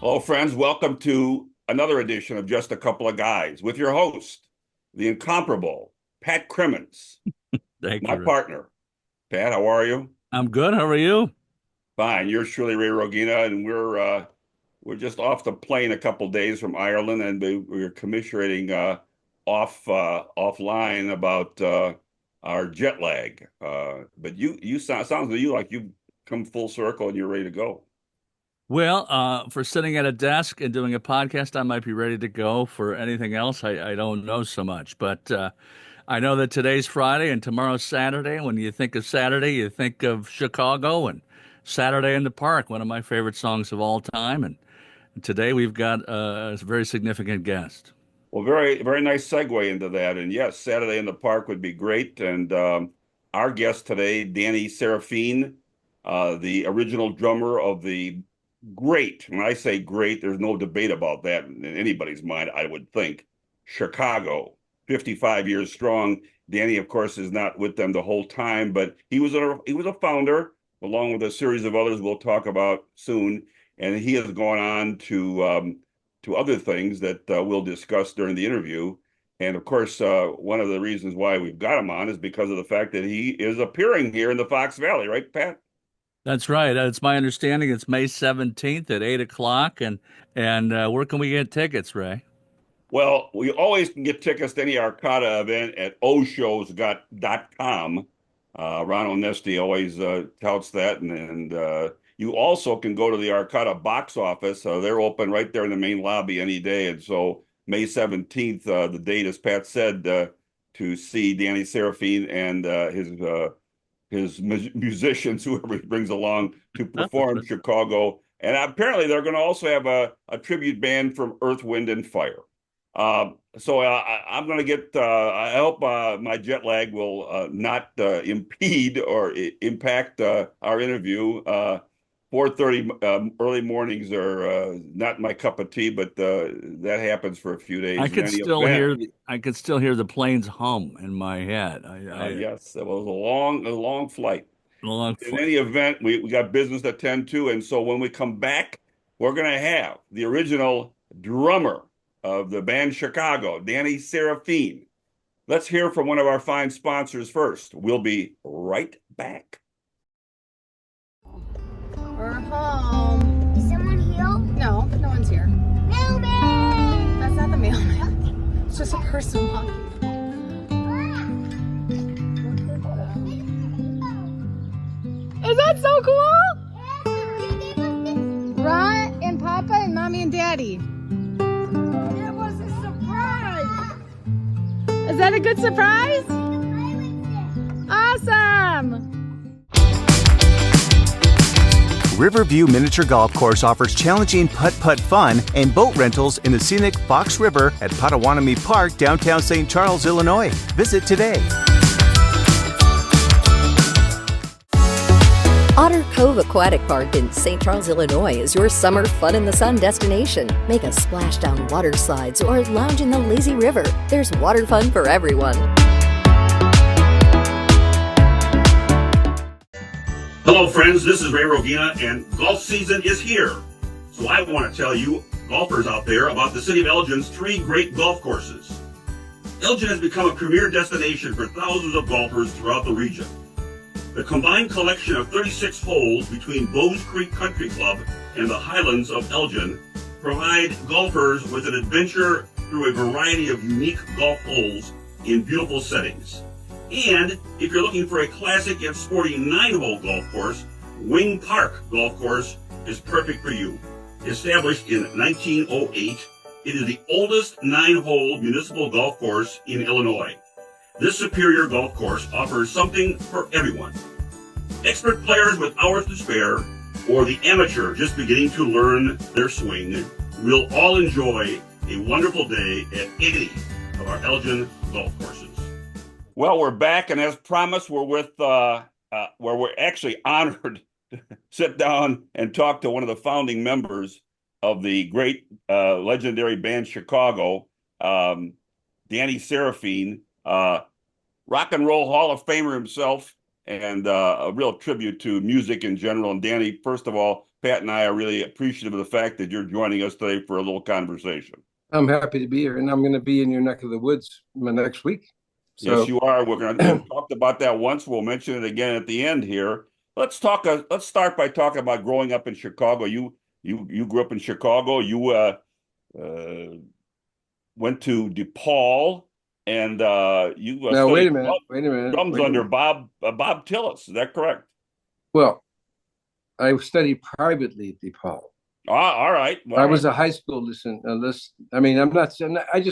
Hello, friends. Welcome to another edition of Just a Couple of Guys with your host, the incomparable Pat Crimmins, Thank my you. partner. Pat, how are you? I'm good. How are you? Fine. You're truly Ray Rogina, and we're just off the plane a couple days from Ireland, and we're commiserating offline about our jet lag. But you sounds to you like you've come full circle and you're ready to go. Well, for sitting at a desk and doing a podcast, I might be ready to go. For anything else, I don't know so much. But I know that today's Friday and tomorrow's Saturday. When you think of Saturday, you think of Chicago and Saturday in the Park, one of my favorite songs of all time. And today we've got a very significant guest. Well, very, very nice segue into that. And yes, Saturday in the Park would be great. And our guest today, Danny Seraphine, the original drummer of the great, when I say great, there's no debate about that in anybody's mind, I would think, Chicago, 55 years strong. Danny, of course, is not with them the whole time, but he was a founder, along with a series of others we'll talk about soon. And he has gone on to other things that we'll discuss during the interview. And of course, one of the reasons why we've got him on is because of the fact that he is appearing here in the Fox Valley, right, Pat? That's right. It's my understanding it's May 17th at 8 o'clock. And where can we get tickets, Ray? Well, we always can get tickets to any Arcada event at oshows.com. Ron Onesti always touts that. And you also can go to the Arcada box office. They're open right there in the main lobby any day. And so May 17th, the date, as Pat said, to see Danny Seraphine and his musicians, whoever he brings along to perform Chicago. And apparently they're going to also have a tribute band from Earth, Wind, and Fire. I'm going to get, I hope my jet lag will not impede or impact our interview. 4:30 early mornings are not my cup of tea, but that happens for a few days. I In could any still event, hear I could still hear the plane's hum in my head. yes, it was a long flight. Long In flight. any event, we got business to attend to. And so when we come back, we're going to have the original drummer of the band Chicago, Danny Seraphine. Let's hear from one of our fine sponsors first. We'll be right back. We're home. Is someone here? No, no one's here. Mailman! That's not the mailman. It's just a person walking. Is that so cool? Ron and Papa and Mommy and Daddy. It was a surprise! Is that a good surprise? Awesome! Riverview Miniature Golf Course offers challenging putt-putt fun and boat rentals in the scenic Fox River at Potawatomi Park, downtown St. Charles, Illinois. Visit today. Otter Cove Aquatic Park in St. Charles, Illinois is your summer fun in the sun destination. Make a splashdown water slides or lounge in the lazy river. There's water fun for everyone. Hello, friends. This is Ray Rogina, and golf season is here. So I want to tell you, golfers out there, about the city of Elgin's 3 great golf courses. Elgin has become a premier destination for thousands of golfers throughout the region. The combined collection of 36 holes between Bowes Creek Country Club and the Highlands of Elgin provide golfers with an adventure through a variety of unique golf holes in beautiful settings. And if you're looking for a classic yet sporty 9-hole golf course, Wing Park Golf Course is perfect for you. Established in 1908, it is the oldest 9-hole municipal golf course in Illinois. This superior golf course offers something for everyone. Expert players with hours to spare, or the amateur just beginning to learn their swing, will all enjoy a wonderful day at any of our Elgin golf courses. Well, we're back, and as promised, we're where we're actually honored to sit down and talk to one of the founding members of the great legendary band Chicago, Danny Seraphine, rock and roll Hall of Famer himself, and a real tribute to music in general. And Danny, first of all, Pat and I are really appreciative of the fact that you're joining us today for a little conversation. I'm happy to be here, and I'm going to be in your neck of the woods next week. So, yes, you are. We're going to talk about that once. We'll mention it again at the end here. Let's talk. Let's start by talking about growing up in Chicago. You grew up in Chicago. You went to DePaul, and you now wait a minute. Drums under Bob Tillis. Is that correct? Well, I studied privately at DePaul. All right. I was a high school I mean, I'm not saying. I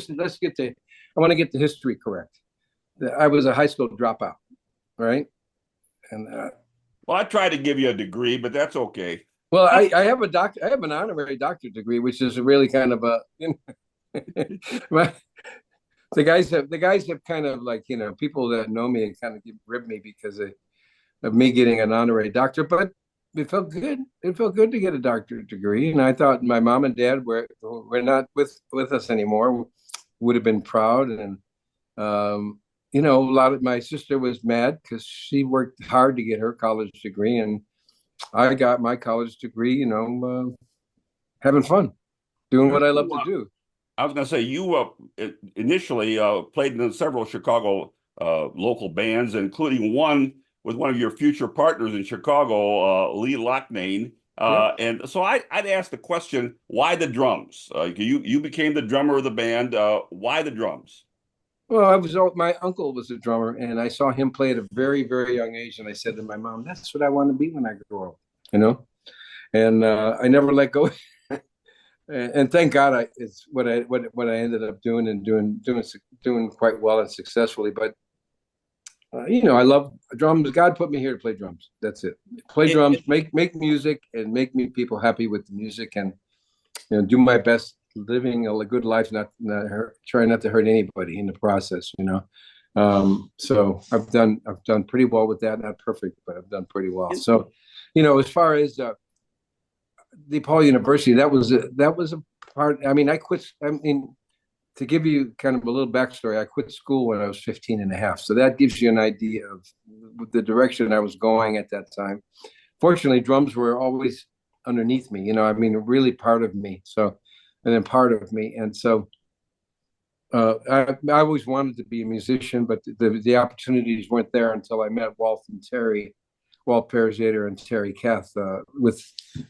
want to get the history correct. I was a high school dropout, right? And well, I tried to give you a degree, but that's okay. Well, I have I have an honorary doctorate degree, which is really kind of a. The guys have kind of like, people that know me and kind of rib me because of me getting an honorary doctorate, but it felt good. It felt good to get a doctorate degree, and I thought my mom and dad were not with us anymore. Would have been proud, and my sister was mad because she worked hard to get her college degree, and I got my college degree, having fun, doing what I love to do. I was going to say, you initially played in several Chicago local bands, including one with one of your future partners in Chicago, Lee Loughnane. And so I'd ask the question, why the drums? You became the drummer of the band. Why the drums? Well, my uncle was a drummer, and I saw him play at a very, very young age. And I said to my mom, "That's what I want to be when I grow up," And I never let go. And thank God, it's what I ended up doing and doing quite well and successfully. But I love drums. God put me here to play drums. That's it. Play drums, make music, and make people happy with the music, and do my best, living a good life, try not to hurt anybody in the process. So I've done pretty well with that. Not perfect, but I've done pretty well. So, as far as DePaul University, that was a part. I mean, to give you kind of a little backstory, I quit school when I was 15 and a half. So that gives you an idea of the direction I was going at that time. Fortunately, drums were always underneath me, really part of me. And so I always wanted to be a musician, but the opportunities weren't there until I met Walt Perizadeh and Terry Kath with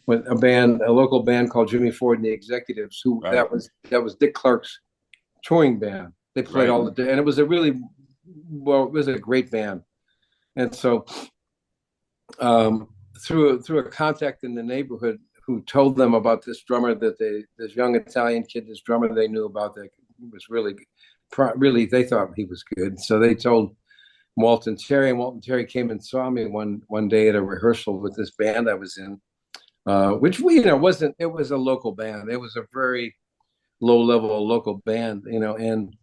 a local band called Jimmy Ford and the Executives, that was Dick Clark's touring band. They played all the day, and it was a great band. And so through a contact in the neighborhood who told them about this drummer this young Italian kid, this drummer they knew about that was really they thought he was good. So they told Walt and Terry came and saw me one day at a rehearsal with this band I was in, which it was a local band. It was a very low level local band, and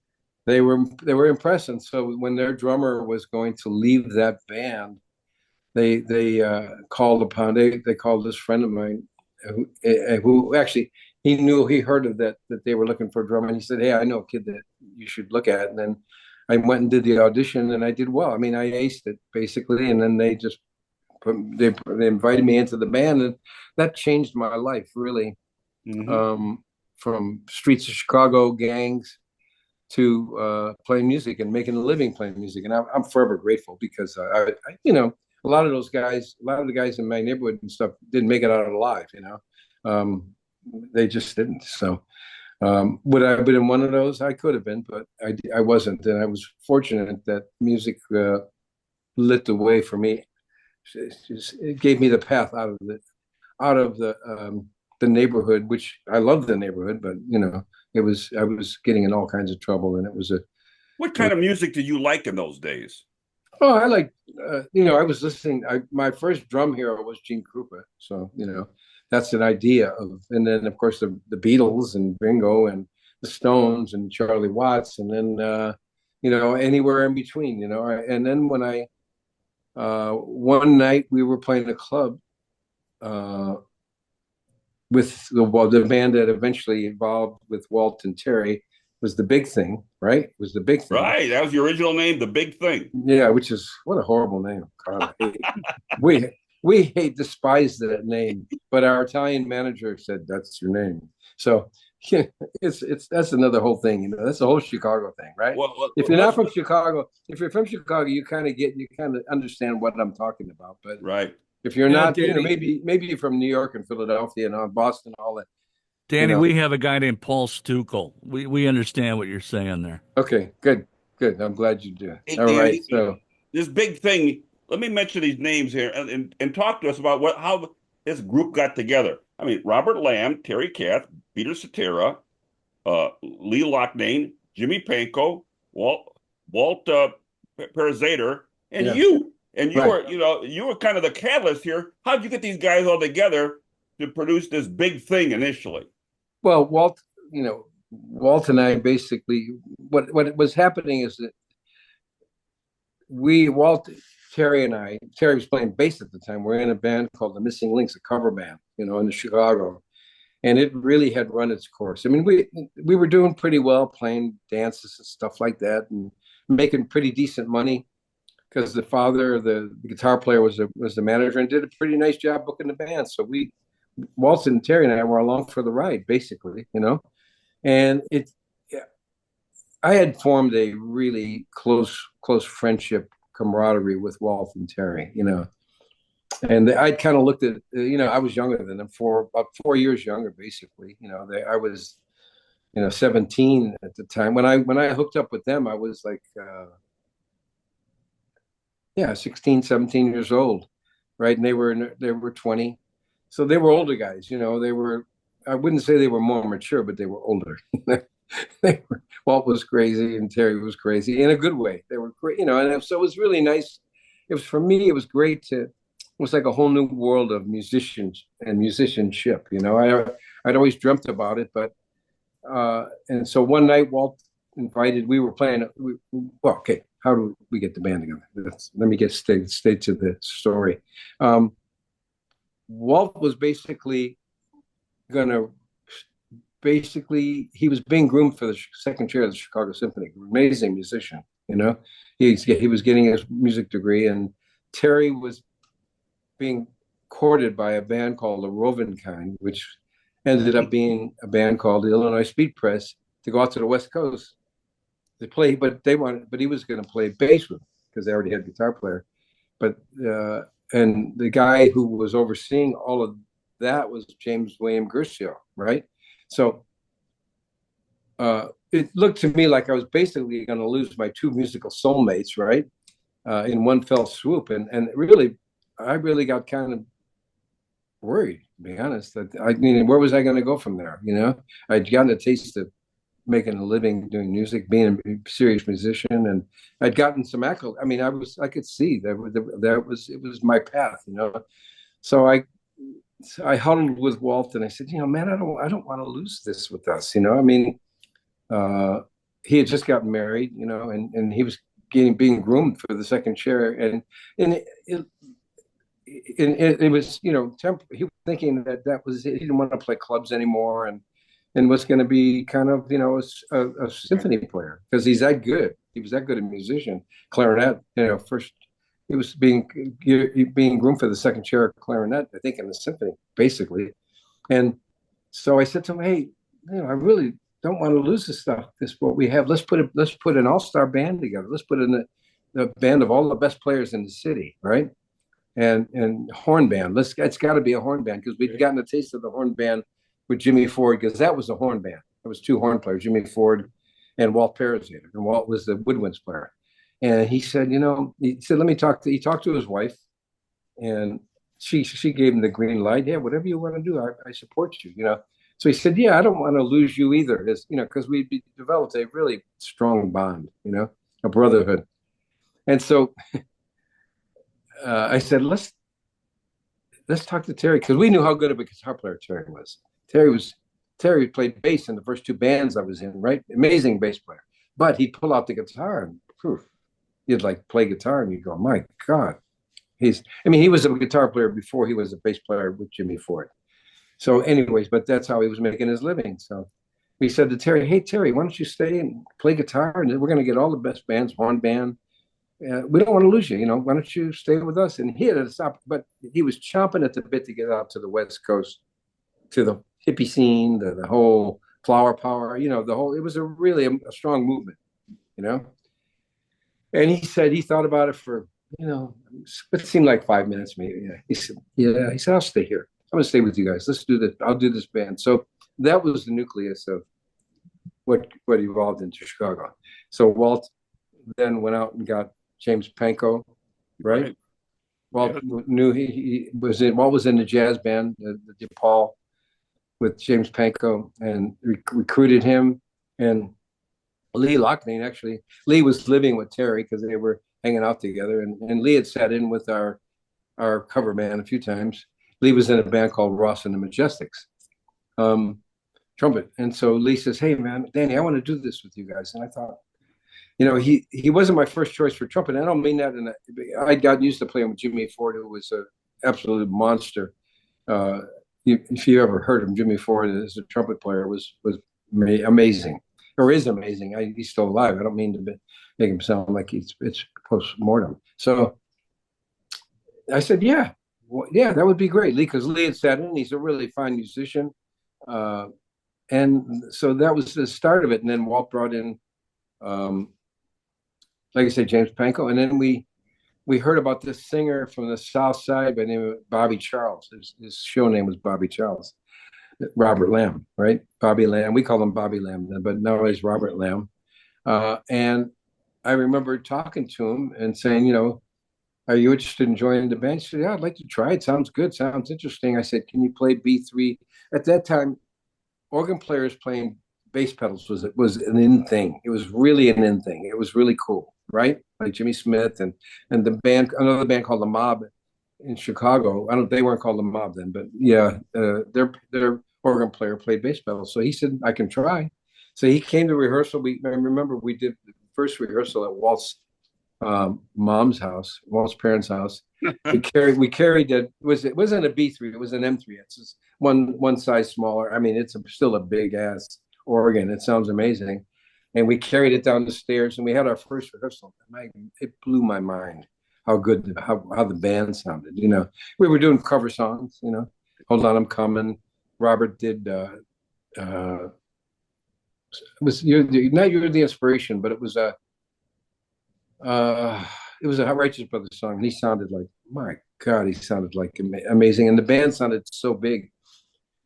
they were impressed. And so when their drummer was going to leave that band, they called this friend of mine who actually he heard of that they were looking for a drummer, and he said, "Hey, I know a kid that you should look at." And then I went and did the audition, and I did well. I mean, I aced it basically, and then they invited me into the band, and that changed my life really. Mm-hmm. From streets of Chicago gangs to playing music and making a living playing music, and I'm forever grateful because I a lot of the guys in my neighborhood and stuff didn't make it out alive. They just didn't. So would I have been one of those? I could have been, but I wasn't. And I was fortunate that music lit the way for me. It gave me the path out of the neighborhood, which I loved the neighborhood, but I was getting in all kinds of trouble, and it was What kind of music did you like in those days? Oh, I like, I was listening. My first drum hero was Gene Krupa. So, that's an idea of, and then of course the Beatles and Ringo and the Stones and Charlie Watts, and then, anywhere in between, and then when one night we were playing a club with the band that eventually evolved with Walt and Terry, was the big thing, right? It was the big thing. Right. That was your original name, The Big Thing. Yeah, which is what a horrible name. God, we despise that name, but our Italian manager said that's your name. So yeah, that's another whole thing, you know. That's the whole Chicago thing, right? If you're not from Chicago, if you're from Chicago, you kind of understand what I'm talking about. But right, if you're not, you know, maybe you're from New York and Philadelphia and Boston, all that. Danny, you know. we have a guy named Paul Stukel. We understand what you're saying there. Okay, good. I'm glad you do. Hey, all Danny, right, so this big thing. Let me mention these names here and talk to us about how this group got together. I mean, Robert Lamb, Terry Kath, Peter Cetera, Lee Loughnane, Jimmy Pankow, Walt Perezader, and you. And you were, you were kind of the catalyst here. How did you get these guys all together to produce this big thing initially? Well, Walt and I basically, what was happening is that Terry was playing bass at the time. We're in a band called the Missing Links, a cover band, in Chicago. And it really had run its course. I mean, we were doing pretty well, playing dances and stuff like that, and making pretty decent money because the father, the guitar player, was the manager and did a pretty nice job booking the band. So Walt and Terry and I were along for the ride, basically, And I had formed a really close friendship, camaraderie with Walt and Terry, And I'd kind of looked at, I was younger than them, about 4 years younger, basically. I was, 17 at the time. When I hooked up with them, I was like, 16, 17 years old, right? And they were 20. So they were older guys, I wouldn't say they were more mature, but they were older. Walt was crazy and Terry was crazy in a good way. They were great, and so it was really nice. For me, it was great it was like a whole new world of musicians and musicianship. I'd always dreamt about it, but and so one night Walt invited. We were playing. Okay, how do we get the band together? Let me stay to the story. Walt was basically he was being groomed for the second chair of the Chicago Symphony. Amazing musician, He was getting his music degree, and Terry was being courted by a band called the 𝐈𝐧𝐿𝐼, which ended up being a band called the Illinois Speed Press, to go out to the West Coast to play. But he was going to play bass with them because they already had a guitar player. But and the guy who was overseeing all of that was James William Guercio, right? So it looked to me like I was basically going to lose my two musical soulmates, right? In one fell swoop. And really, I really got kind of worried, to be honest. Where was I going to go from there? I'd gotten a taste of making a living doing music, being a serious musician, and I'd gotten some accolades. I mean, I could see it was my path, So I huddled with Walt and I said, man, I don't want to lose this with us. He had just gotten married, and he was being groomed for the second chair, and it was, he was thinking that was it. He didn't want to play clubs anymore, and was going to be kind of, a symphony player because he's that good. He was that good a musician. Clarinet, first he was being groomed for the second chair of clarinet, I think, in the symphony, basically. And so I said to him, hey, I really don't want to lose this stuff. This is what we have. Let's put an all-star band together. Let's put in the band of all the best players in the city, right? And horn band. It's got to be a horn band because we'd gotten a taste of the horn band with Jimmy Ford, because that was a horn band. There was two horn players, Jimmy Ford and Walt Perezader, and Walt was the woodwinds player. And he said, let me talk to. He talked to his wife, and she gave him the green light. Yeah, whatever you want to do, I support you. So he said, yeah, I don't want to lose you either, because we developed a really strong bond, a brotherhood. And so I said, let's talk to Terry, because we knew how good of a guitar player Terry was. Terry played bass in the first two bands I was in, right? Amazing bass player. But he'd pull out the guitar and you'd like play guitar and you go, my God. He was a guitar player before he was a bass player with Jimmy Ford. So anyways, but that's how he was making his living. So we said to Terry, hey, Terry, why don't you stay and play guitar? And we're going to get all the best bands, horn band. We don't want to lose you, why don't you stay with us? And he had to stop, but he was chomping at the bit to get out to the West Coast, to the hippie scene, the whole flower power, it was really a strong movement, And he said he thought about it for, it seemed like 5 minutes maybe. Yeah. He said, I'll stay here. I'm going to stay with you guys. Let's do this. I'll do this band. So that was the nucleus of what evolved into Chicago. So Walt then went out and got James Pankow, right? Walt knew Walt was in the jazz band, the DePaul, with James Pankow, and recruited him. And Lee Loughnane, actually, Lee was living with Terry because they were hanging out together, and Lee had sat in with our cover band a few times. Lee was in a band called Ross and the Majestics, trumpet. And so Lee says, hey man, Danny, I want to do this with you guys. And I thought, he wasn't my first choice for trumpet. I don't mean that I got used to playing with Jimmy Ford, who was an absolute monster. If you ever heard him, Jimmy Ford as a trumpet player was amazing, or is amazing. He's still alive. I don't mean to make him sound like it's post-mortem. So I said, yeah, that would be great, Lee, because Lee had sat in. He's a really fine musician. And so that was the start of it. And then Walt brought in, like I said, James Pankow. And then we heard about this singer from the South Side by the name of Bobby Charles. His show name was Bobby Charles. Robert Lamb, right? Bobby Lamb. We call him Bobby Lamb, but now he's Robert Lamb. And I remember talking to him and saying, are you interested in joining the band? He said, yeah, I'd like to try it. Sounds good. Sounds interesting. I said, can you play B3? At that time, organ players playing bass pedals was an in thing. It was really an in thing. It was really cool, right? Like Jimmy Smith and the band, another band called The Mob in Chicago. They weren't called The Mob then, but yeah, their organ player played bass pedals. So he said, I can try. So he came to rehearsal. I remember we did the first rehearsal at Walt's mom's house, Walt's parents' house. we carried it. It wasn't a B3, it was an M3. It's just one size smaller. I mean, it's still a big ass organ. It sounds amazing. And we carried it down the stairs, and we had our first rehearsal. And it blew my mind how good how the band sounded. We were doing cover songs. Hold On, I'm Coming. Robert did. It was not you're the inspiration, but it was a Righteous Brothers song. And he sounded like, my God, he sounded like amazing, and the band sounded so big.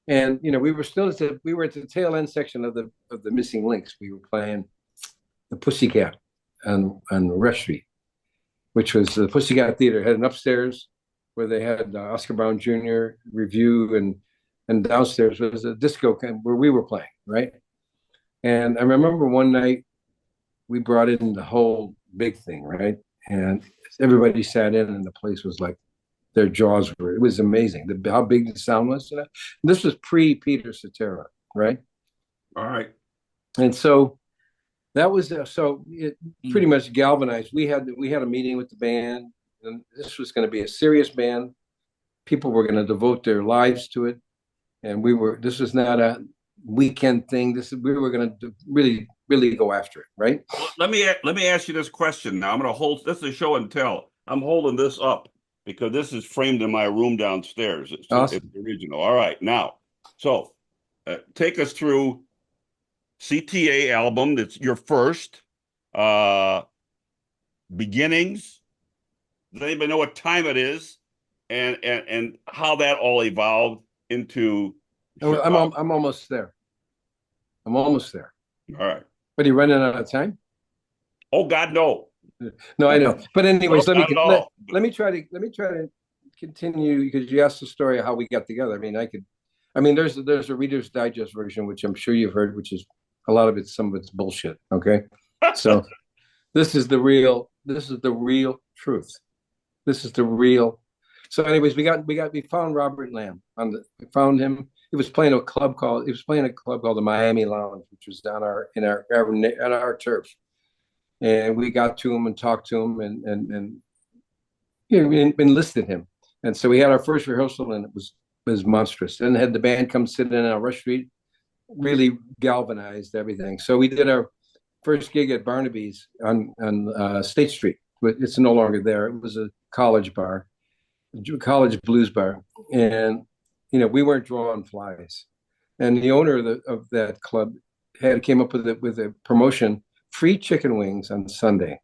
And we were still at the tail end section of the Missing Links. We were playing the Pussycat on Rush Street, which was the Pussycat Theater. Had an upstairs where they had Oscar Brown Jr. review, and downstairs was a disco where we were playing, right? And I remember one night we brought in the whole big thing, right? And everybody sat in, and the place was like, their jaws were, it was amazing how big the sound was. This was pre-Peter Cetera, right? All right. And so that was so it pretty much galvanized. We had a meeting with the band, and this was going to be a serious band. People were going to devote their lives to it, and this was not a weekend thing. We were going to really go after it, right? Well, let me ask you this question now. I'm going to hold this is show and tell. I'm holding this up because this is framed in my room downstairs. It's the original. All right, now, so take us through CTA album. That's your first beginnings. Does anybody know what time it is, and how that all evolved into? I'm almost there. I'm almost there. All right. But are you running out of time? Oh God, no. No, I know. But anyways, No, let me try to continue, because you asked the story of how we got together. There's a Reader's Digest version, which I'm sure you've heard, which is some of it's bullshit. Okay. So this is the real truth. This is the real. So anyways, we found Robert Lamb we found him. He was playing a club called the Miami Lounge, which was down on our turf. And we got to him and talked to him and we enlisted him. And so we had our first rehearsal, and it was monstrous. And had the band come sit in on Rush Street really galvanized everything. So we did our first gig at Barnaby's on State Street. It's no longer there. It was a college bar, a college blues bar, and we weren't drawing flies. And the owner of that club came up with a promotion: free chicken wings on Sunday.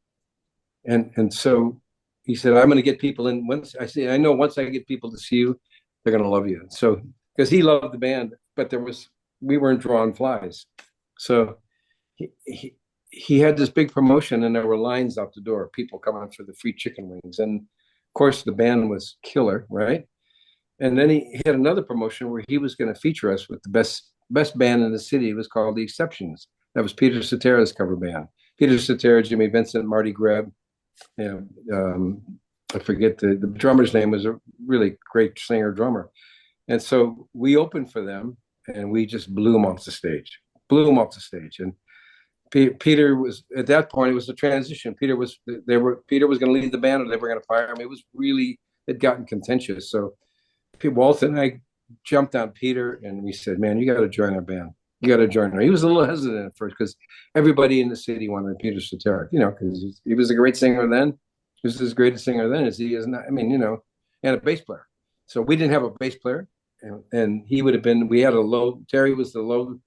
And so he said, I'm going to get people in. Once I know once I get people to see you, they're going to love you. So because he loved the band, but we weren't drawing flies. So he had this big promotion, and there were lines out the door, people coming for the free chicken wings. And of course, the band was killer, right? And then he had another promotion where he was going to feature us with the best band in the city. It was called The Exceptions. That was Peter Cetera's cover band. Peter Cetera, Jimmy Vincent, Marty Greb. I forget the drummer's name, was a really great singer drummer. And so we opened for them, and we just blew them off the stage. And Peter was, at that point, it was a transition. Peter was going to lead the band, or they were going to fire him. It gotten contentious. So Walt and I jumped on Peter, and we said, man, you got to join our band. You got to join her. He was a little hesitant at first because everybody in the city wanted Peter Cetera, because he was a great singer then. He was as great a singer then as he is now. I mean, and a bass player. So we didn't have a bass player, and he would have been. We had Terry was the low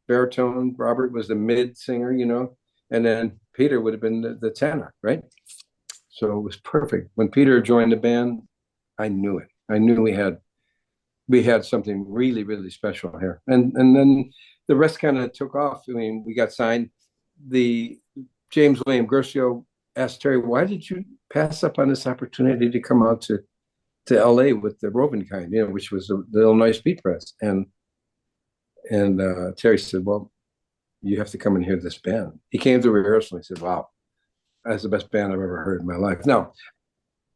baritone, Robert was the mid singer, and then Peter would have been the tenor, right? So it was perfect. When Peter joined the band, I knew it. I knew we had something really, really special here. And then the rest kind of took off. I mean, we got signed. The James William Guercio asked Terry, why did you pass up on this opportunity to come out to LA with the Roving Kind, which was the Illinois Speed Press? And Terry said, well, you have to come and hear this band. He came to rehearsal and he said, wow, that's the best band I've ever heard in my life. Now,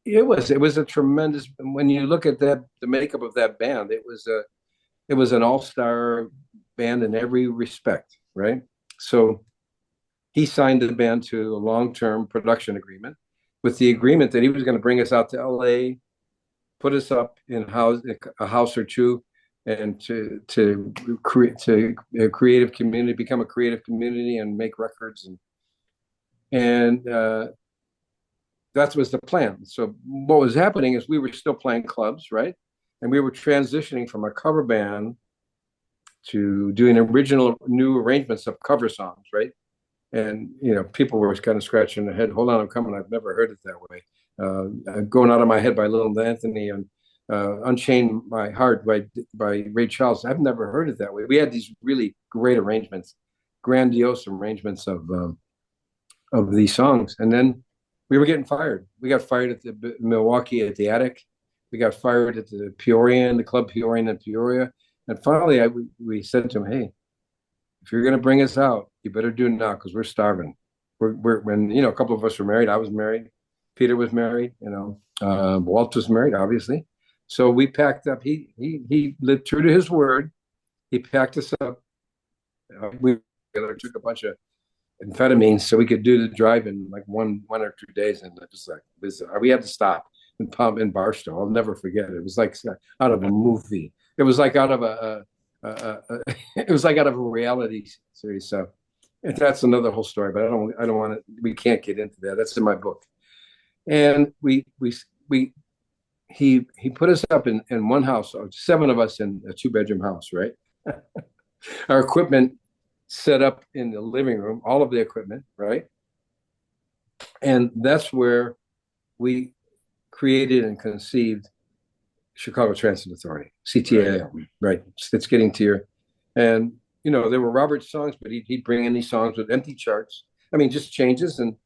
it was a tremendous, when you look at the makeup of that band, it was an all-star band in every respect, right? So he signed the band to a long-term production agreement with the agreement that he was going to bring us out to LA, put us up in a house or two, and to create a creative community, become a creative community and make records. And that was the plan. So what was happening is we were still playing clubs, right? And we were transitioning from a cover band to doing original new arrangements of cover songs, right? And, people were kind of scratching their head. Hold on, I'm coming. I've never heard it that way. Going Out of My Head by Little Anthony and Unchain My Heart by Ray Charles. I've never heard it that way. We had these really great arrangements, grandiose arrangements of these songs. And then we were getting fired. We got fired at the Milwaukee at the Attic. We got fired at the Peoria, the Club Peoria in Peoria. And finally, we said to him, hey, if you're going to bring us out, you better do it now because we're starving. When a couple of us were married. I was married. Peter was married. Walt was married, obviously. So we packed up. He lived true to his word. He packed us up. We took a bunch of amphetamines so we could do the drive in like one or 2 days, and it was like we had to stop in Barstow. I'll never forget it. It was like out of a movie. It was like out of it was like out of a reality series. So that's another whole story. But I don't want to. We can't get into that. That's in my book. And he put us up in one house, 7 of us in a 2-bedroom house, right? Our equipment set up in the living room, all of the equipment, right? And that's where we created and conceived Chicago Transit Authority, CTA, right? It's getting to your, and there were Robert's songs, but he'd bring in these songs with empty charts. I mean, just changes and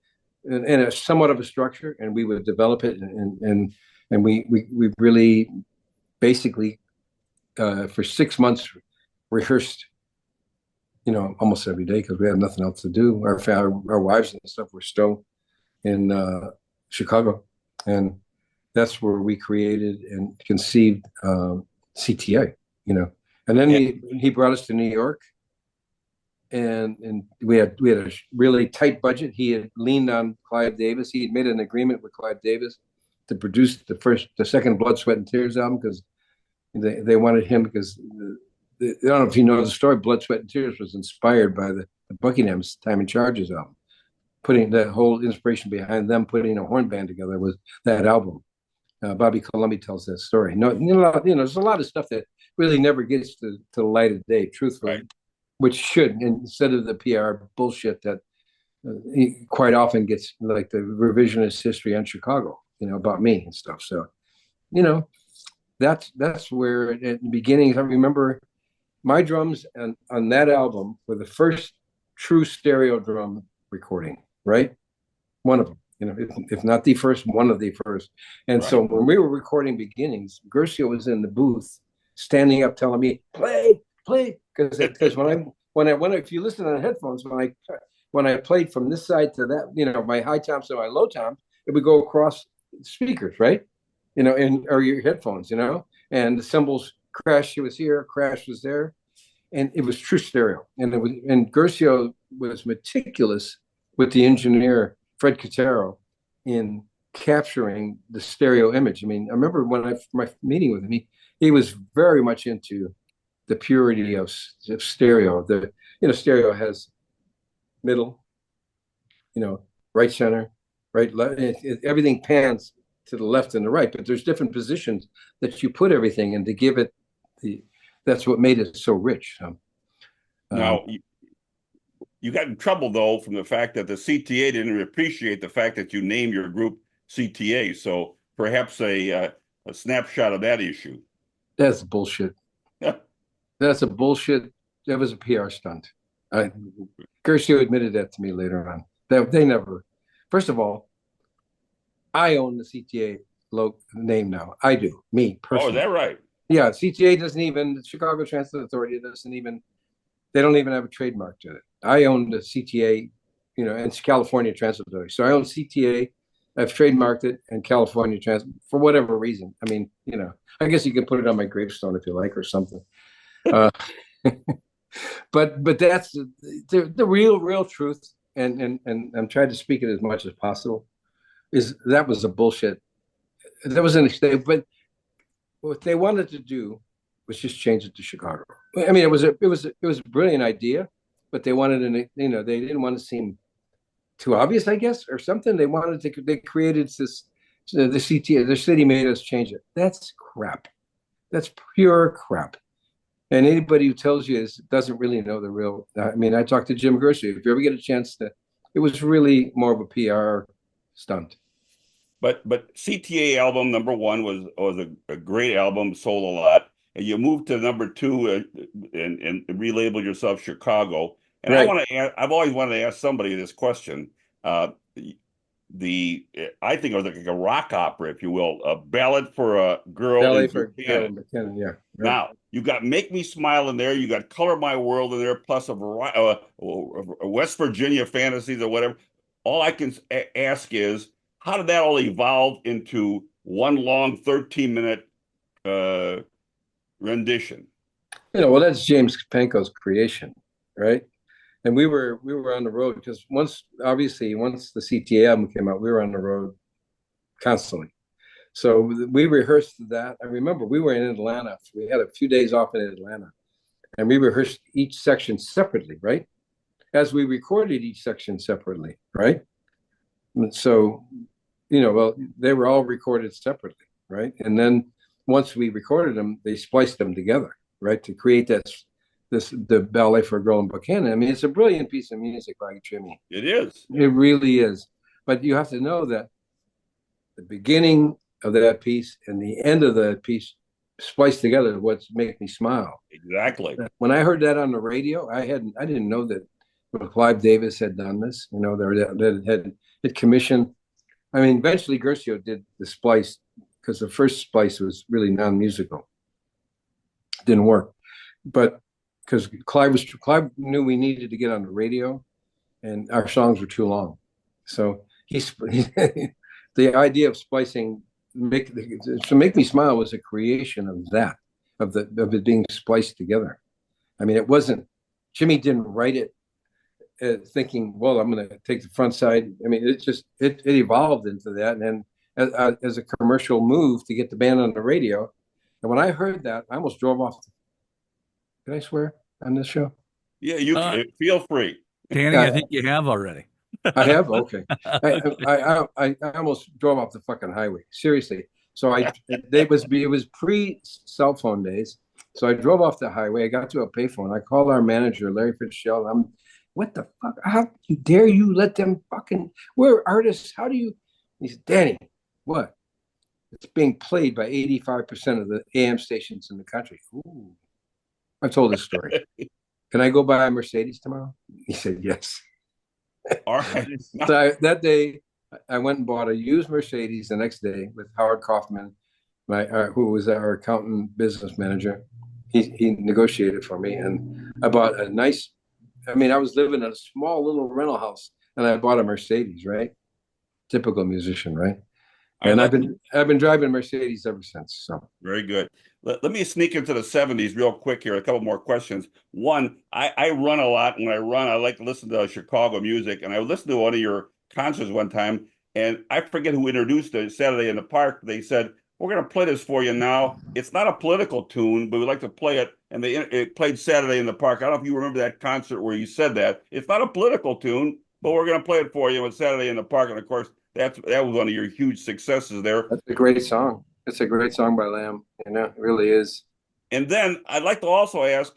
a somewhat of a structure, and we would develop it, and we really basically for 6 months rehearsed, almost every day because we had nothing else to do. Our wives and stuff were still in Chicago, and that's where we created and conceived CTA. And then he brought us to New York, and we had a really tight budget. He had leaned on Clive Davis. He had made an agreement with Clive Davis to produce the second Blood, Sweat, and Tears album because they wanted him because I don't know if you know the story. Blood, Sweat, and Tears was inspired by the Buckingham's Time and Charges album. Putting the whole inspiration behind them putting a horn band together was that album. Bobby Colomby tells that story. No, there's a lot of stuff that really never gets to the light of day, truthfully, right. Which should, instead of the PR bullshit that quite often gets like the revisionist history on Chicago, about me and stuff. So, that's where at the beginning, I remember my drums on that album were the first true stereo drum recording, right? One of them. If not the first, one of the first. And right. So when we were recording beginnings, 𝐒𝐈 was in the booth, standing up, telling me, "Play," because when I if you listen on headphones, when I played from this side to that, my high toms to my low toms, it would go across speakers, right? Or your headphones, and the cymbals crash was here, crash was there, and it was true stereo. And 𝐒𝐈 was meticulous with the engineer Fred Catero in capturing the stereo image. I mean, I remember when my meeting with him, he was very much into the purity of stereo. Stereo has middle, right, center, right, left. Everything pans to the left and the right, but there's different positions that you put everything in to give it that's what made it so rich. Now, you got in trouble, though, from the fact that the CTA didn't appreciate the fact that you named your group CTA. So perhaps a snapshot of that issue. That's bullshit. That's a bullshit. That was a PR stunt. 𝐒𝐈 admitted that to me later on. They never. First of all, I own the CTA name now. I do. Me, personally. Oh, is that right? Yeah, CTA doesn't even, the Chicago Transit Authority doesn't even, they don't even have a trademark to it. I own the CTA, and it's California Transit Authority. So I own CTA, I've trademarked it, and California Transit, for whatever reason. I mean, I guess you can put it on my gravestone if you like or something. But that's the real truth, and I'm trying to speak it as much as possible, is that was a bullshit. That was an extent, but what they wanted to do was just change it to Chicago. I mean, it was a brilliant idea, but they wanted they didn't want to seem too obvious, I guess, or something. They created this, the CTA, the city made us change it. That's crap. That's pure crap. And anybody who tells you this doesn't really know the real. I mean, I talked to Jim 𝐒𝐈. If you ever get a chance it was really more of a PR stunt. But CTA album #1 was a great album, sold a lot. And you moved to #2 and relabeled yourself Chicago. And right. I've always wanted to ask somebody this question. I think it was like a rock opera, if you will, a ballad for a girl. Ballet for a girl in Buchanan, yeah. Right. Now you got "Make Me Smile" in there. You got "Color My World" in there, plus a West Virginia fantasies or whatever. All I can ask is, how did that all evolve into one long 13-minute rendition? Well, that's James Panko's creation, right? And we were on the road because once the CTA album came out, we were on the road constantly. So we rehearsed that. I remember we were in Atlanta. We had a few days off in Atlanta, and we rehearsed each section separately, right? As we recorded each section separately, right? And so, they were all recorded separately, right? And then once we recorded them, they spliced them together, right, to create the ballet for a girl in Buchanan. I mean, it's a brilliant piece of music by Jimmy. It is. It really is. But you have to know that the beginning of that piece and the end of that piece spliced together is what's make me smile. Exactly. When I heard that on the radio, I didn't know that Clive Davis had done this. That had commissioned. I mean, eventually 𝐒𝐈 did the splice because the first splice was really non-musical. It didn't work, but because Clive knew we needed to get on the radio, and our songs were too long, so the idea of splicing Make Me Smile was a creation of that, of it being spliced together. I mean, it wasn't, Jimmy didn't write it thinking, well, I'm going to take the front side. I mean, it evolved into that, and then as a commercial move to get the band on the radio. And when I heard that, I almost drove off Can I swear on this show? Yeah, you feel free. Danny, I think you have already. I have? Okay. I almost drove off the fucking highway. Seriously. So it was pre-cell phone days. So I drove off the highway. I got to a payphone. I called our manager, Larry Fitzgerald. What the fuck? How dare you let them fucking, we're artists. How do you? He said, Danny, what? It's being played by 85% of the AM stations in the country. Ooh. I told this story. Can I go buy a Mercedes tomorrow? He said, yes. All right. So that day, I went and bought a used Mercedes the next day with Howard Kaufman, who was our accountant business manager. He negotiated for me, and I bought a nice, I was living in a small little rental house, and I bought a Mercedes, right? Typical musician, right? And I've been driving Mercedes ever since. So very good. Let me sneak into the 70s real quick here. A couple more questions. One, I run a lot. When I run, I like to listen to Chicago music. And I listened to one of your concerts one time, and I forget who introduced it, Saturday in the Park. They said, we're going to play this for you now. It's not a political tune, but we like to play it. And it played Saturday in the Park. I don't know if you remember that concert where you said that. It's not a political tune, but we're going to play it for you on Saturday in the Park. And of course, that was one of your huge successes there. That's a great song. It's a great song by Lamb. It really is. And then I'd like to also ask,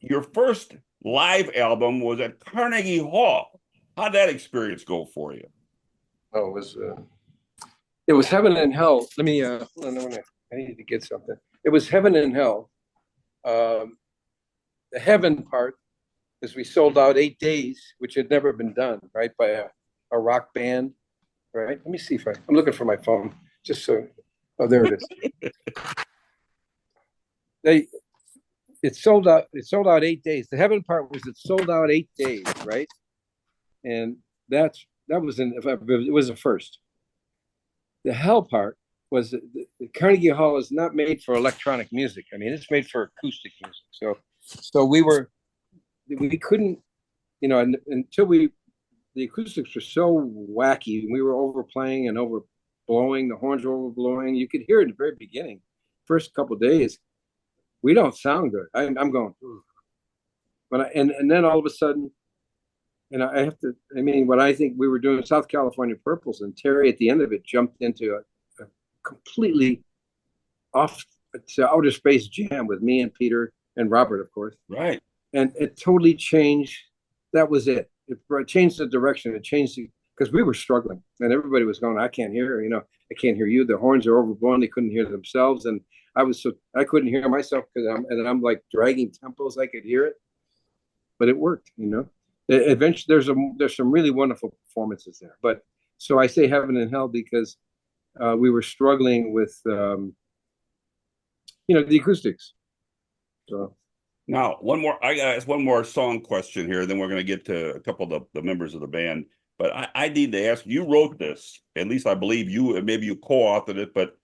your first live album was at Carnegie Hall. How'd that experience go for you? Oh, it was Heaven and Hell. Let me, hold on, I need to get something. It was Heaven and Hell. The heaven part is we sold out 8 days, which had never been done, right, by a rock band. Right. Let me see if I'm looking for my phone. Just so. Oh, there it is. It sold out. It sold out 8 days. The heaven part was it sold out 8 days, right? And that was it was the first. The hell part was the Carnegie Hall is not made for electronic music. It's made for acoustic music. So we couldn't, until the acoustics were so wacky. We were overplaying and overblowing. The horns were overblowing. You could hear it in the very beginning. First couple of days, we don't sound good. I'm going, but and then all of a sudden, and I have to. What I think we were doing South California Purples, and Terry at the end of it jumped into a completely off to outer space jam with me and Peter and Robert, of course. Right. And it totally changed. That was it. It changed the direction. It changed because we were struggling, and everybody was going, I can't hear, I can't hear you. The horns are overblown. They couldn't hear themselves. And I couldn't hear myself because I'm like dragging tempos. I could hear it, but it worked, Eventually there's some really wonderful performances there. But so I say Heaven and Hell because we were struggling with, the acoustics. So. Now, I gotta ask one more song question here, then we're going to get to a couple of the members of the band. But I need to ask, you wrote this, at least I believe you, and maybe you co-authored it, but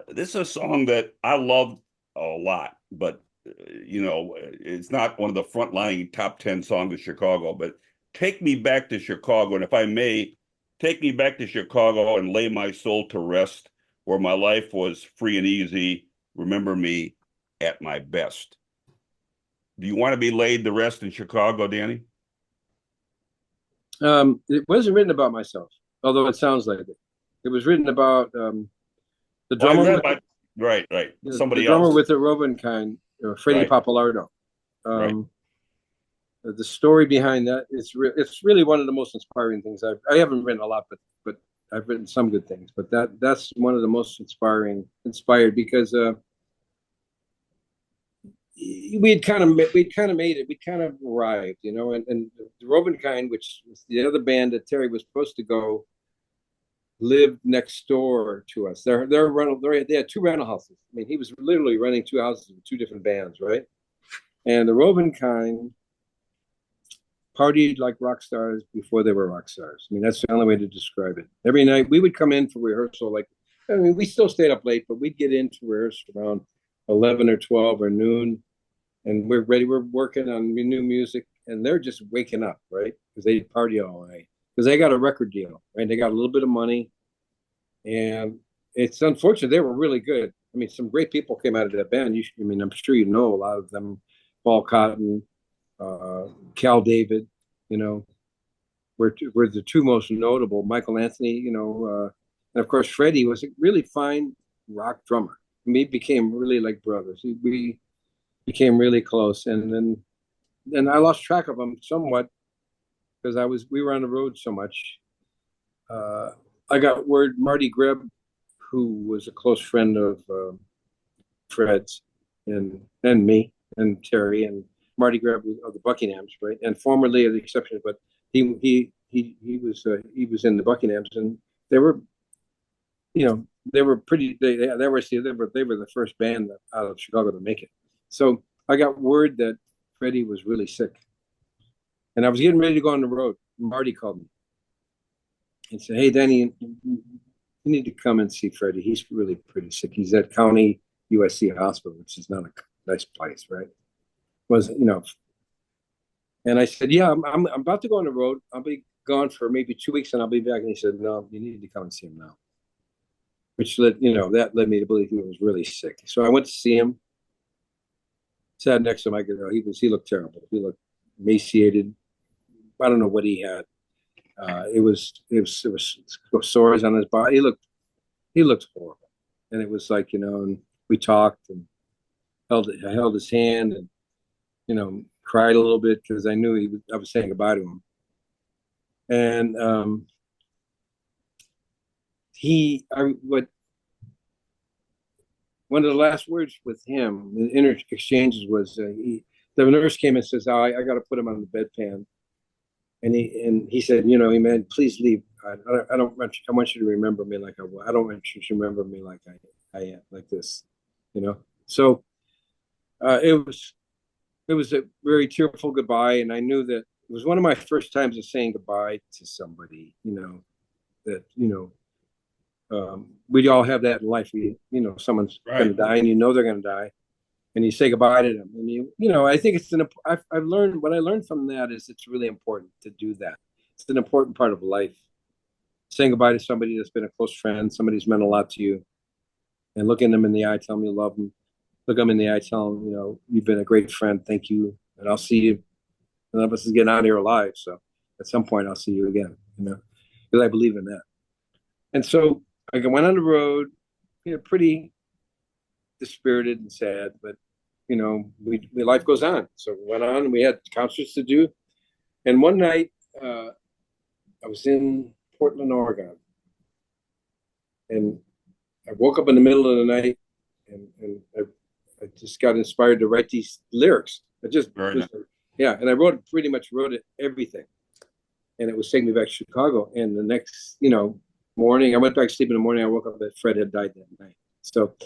this is a song that I love a lot, but, it's not one of the frontline top 10 songs of Chicago, but Take Me Back to Chicago. And if I may, take me back to Chicago and lay my soul to rest, where my life was free and easy. Remember me at my best. Do you want to be laid to rest in Chicago, Danny? It wasn't written about myself, although it sounds like it. It was written about the drummer. Right. Somebody the drummer else. With the Robinkind, Freddie Right. Papalardo. Right. The story behind that it's really one of the most inspiring things. I haven't written a lot, but I've written some good things. But that's one of the most inspired because we'd kind of made it. We kind of arrived, and the Robinkind, which was the other band that Terry was supposed to go, lived next door to us. They had 2 rental houses. He was literally renting 2 houses with 2 different bands, right? And the Robinkind partied like rock stars before they were rock stars. That's the only way to describe it. Every night we would come in for rehearsal. We still stayed up late, but we'd get into rehearsal around 11 or 12 or noon, and we're ready. We're working on new music, and they're just waking up, right? Because they party all night. Because they got a record deal, right? They got a little bit of money, and it's unfortunate. They were really good. Some great people came out of that band. I'm sure a lot of them. Paul Cotton, Cal David, you know, were the two most notable. Michael Anthony, you know, and of course Freddie was a really fine rock drummer. We became really like brothers. We became really close, and then I lost track of him somewhat because we were on the road so much. I got word Marty Greb, who was a close friend of Fred's and me and Terry and Marty Greb of the Buckinghams, right, and formerly of the Exception, but he was in the Buckinghams, and they were, you know, they were the first band out of Chicago to make it. So I got word that Freddie was really sick, and I was getting ready to go on the road. Marty called me and said, "Hey, Danny, you need to come and see Freddie. He's really pretty sick. He's at County USC Hospital, which is not a nice place, right?" And I said, "Yeah, I'm about to go on the road. I'll be gone for maybe 2 weeks, and I'll be back." And he said, "No, you need to come and see him now," which led me to believe he was really sick. So I went to see him. Sat next to him. He looked terrible. He looked emaciated. I don't know what he had. It was sores on his body. He looked horrible. And it was like, and we talked and I held his hand and, cried a little bit because I knew I was saying goodbye to him. And one of the last words with him, the inner exchanges was, the nurse came and says, "Oh, I got to put him on the bedpan." And he said, "Man, please leave. I want you to remember me like I was. I don't want you to remember me like I am, like this, So it was a very tearful goodbye, and I knew that it was one of my first times of saying goodbye to somebody, that we all have that in life. Someone's going to die, and they're going to die, and you say goodbye to them. And I think I've learned, what I learned from that is it's really important to do that. It's an important part of life. Saying goodbye to somebody that's been a close friend, somebody who's meant a lot to you, and looking them in the eye, tell them you love them. Look them in the eye, tell them, you've been a great friend. Thank you. And I'll see you. None of us is getting out of here alive. So at some point I'll see you again, because I believe in that. And so I went on the road, pretty dispirited and sad, but life goes on. So we went on, and we had concerts to do. And one night I was in Portland, Oregon, and I woke up in the middle of the night, and I just got inspired to write these lyrics. And I pretty much wrote everything, and it was taking me back to Chicago. And the next, morning, I went back to sleep in the morning. I woke up that Fred had died that night. So,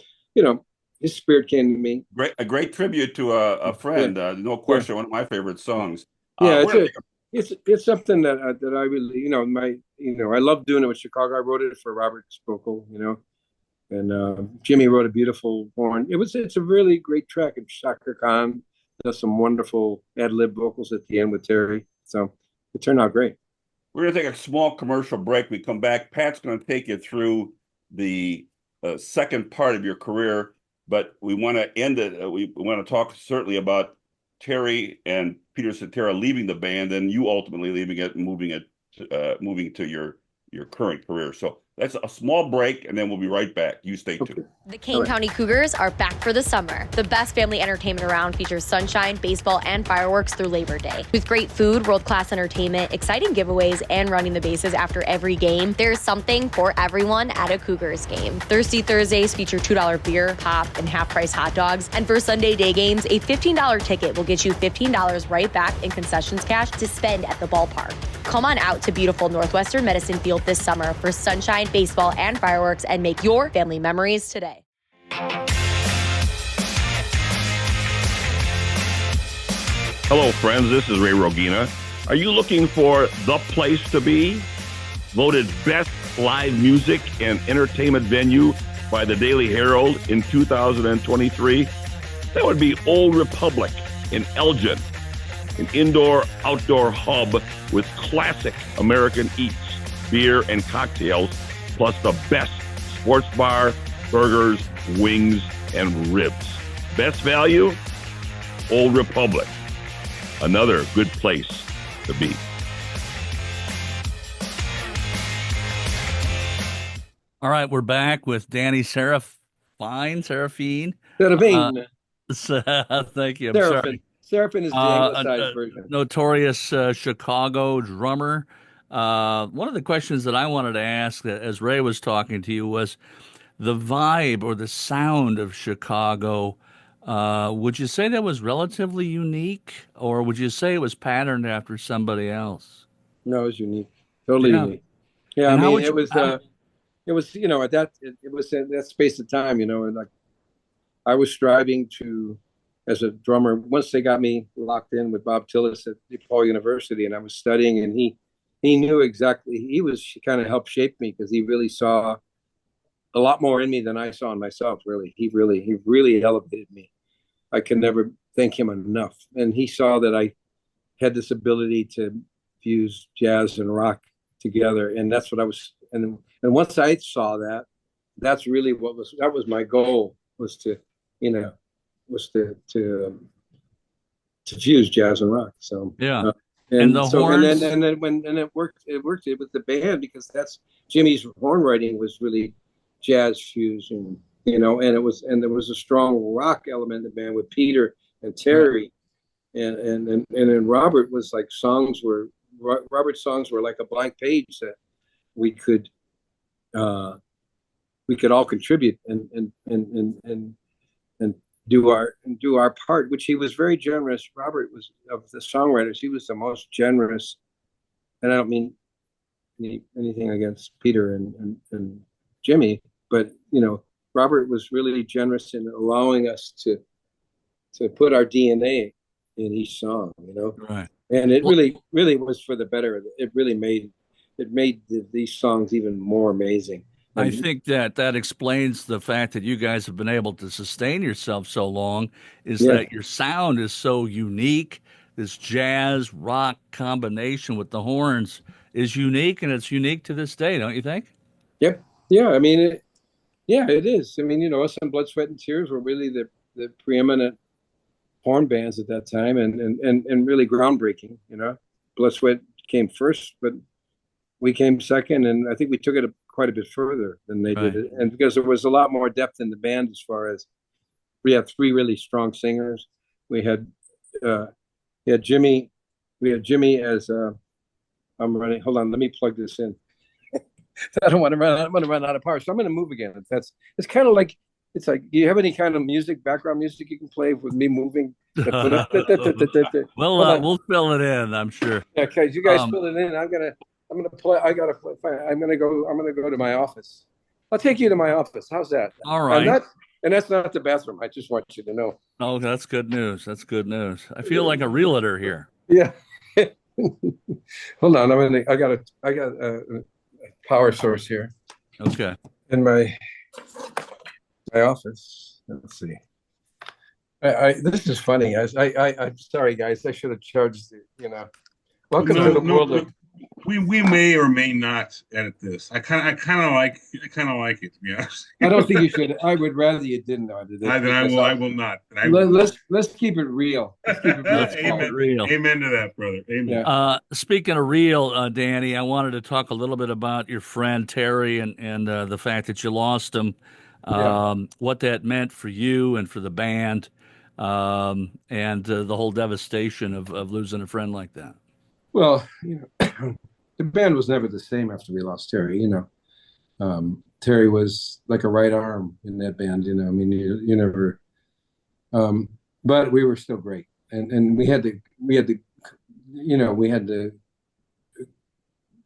his spirit came to me. A great tribute to a friend. No question, one of my favorite songs. It's something that I really, I love doing it with Chicago. I wrote it for Robert Spokal, and Jimmy wrote a beautiful horn. It's a really great track. And Shaka Khan does some wonderful ad-lib vocals at the end with Terry. So it turned out great. We're going to take a small commercial break. We come back. Pat's going to take you through the second part of your career, but we want to end it. We want to talk certainly about Terry and Peter Cetera leaving the band, and you ultimately leaving it and moving to your current career. So that's a small break, and then we'll be right back. You stay tuned. The Kane County Cougars are back for the summer. The best family entertainment around features sunshine, baseball, and fireworks through Labor Day. With great food, world-class entertainment, exciting giveaways, and running the bases after every game, there's something for everyone at a Cougars game. Thirsty Thursdays feature $2 beer, pop, and half-price hot dogs. And for Sunday day games, a $15 ticket will get you $15 right back in concessions cash to spend at the ballpark. Come on out to beautiful Northwestern Medicine Field this summer for sunshine, baseball, and fireworks, and make your family memories today. Hello, friends. This is Ray Rogina. Are you looking for the place to be? Voted best live music and entertainment venue by the Daily Herald in 2023? That would be Old Republic in Elgin, an indoor-outdoor hub with classic American eats, beer, and cocktails, plus the best sports bar, burgers, wings, and ribs. Best value? Old Republic. Another good place to be. All right, we're back with Danny Seraphine. Seraphine. Thank you. I'm sorry. Seraphine is the anglicized version. Notorious Chicago drummer. One of the questions that I wanted to ask as Ray was talking to you was the vibe or the sound of Chicago. Would you say that was relatively unique, or would you say it was patterned after somebody else? No, it was unique. Totally unique. Yeah, And I mean, it was at that space of time, and like I was striving to, as a drummer, once they got me locked in with Bob Tillis at DePaul University, and I was studying, and he knew exactly, he kind of helped shape me because he really saw a lot more in me than I saw in myself. Really, he really elevated me. I can never thank him enough. And he saw that I had this ability to fuse jazz and rock together, and that's what I was. And once I saw that, that's really that was my goal, was to fuse jazz and rock. So yeah. And the so, horns, and then when it worked with the band, because that's Jimmy's horn writing was really jazz fusion, and there was a strong rock element in the band with Peter and Terry, and then Robert was like Robert's songs were like a blank page that we could all contribute and do our part, which he was very generous. Robert was, of the songwriters, he was the most generous, and I don't mean anything against Peter and Jimmy, but Robert was really generous in allowing us to put our DNA in each song, right? And it really was for the better. It really made these songs even more amazing. I think that explains the fact that you guys have been able to sustain yourself so long, is that your sound is so unique. This jazz rock combination with the horns is unique, and it's unique to this day, don't you think? Yep. Yeah. I mean, it is. I mean, us and Blood, Sweat, and Tears were really the preeminent horn bands at that time, and really groundbreaking. Blood, Sweat came first, but we came second, and I think we took it quite a bit further than they did it. And because there was a lot more depth in the band, as far as we had three really strong singers. We had Jimmy as I'm running. Hold on, let me plug this in. I don't want to run. I'm going to run out of power, so I'm going to move again. It's kind of like, it's like, do you have any kind of background music you can play with me moving? We'll fill it in, I'm sure. Okay, you guys fill it in. I'm gonna play. I'm gonna go to my office. I'll take you to my office. How's that? All right. And that's not the bathroom. I just want you to know. Oh, that's good news. That's good news. I feel like a realtor here. Yeah. Hold on. I got a power source here. Okay. In my office. Let's see. This is funny, guys. I'm sorry, guys. I should have charged Welcome to the world of. We may or may not edit this. I kind of like it, to be honest. I don't think you should. I would rather you didn't edit it. I will not. Let's keep it real. Let's keep it real. Amen to that, brother. Amen. Yeah. Speaking of real, Danny, I wanted to talk a little bit about your friend Terry and the fact that you lost him. What that meant for you and for the band, and the whole devastation of losing a friend like that. Well, the band was never the same after we lost Terry. Terry was like a right arm in that band. I mean, you never. But we were still great, and we had to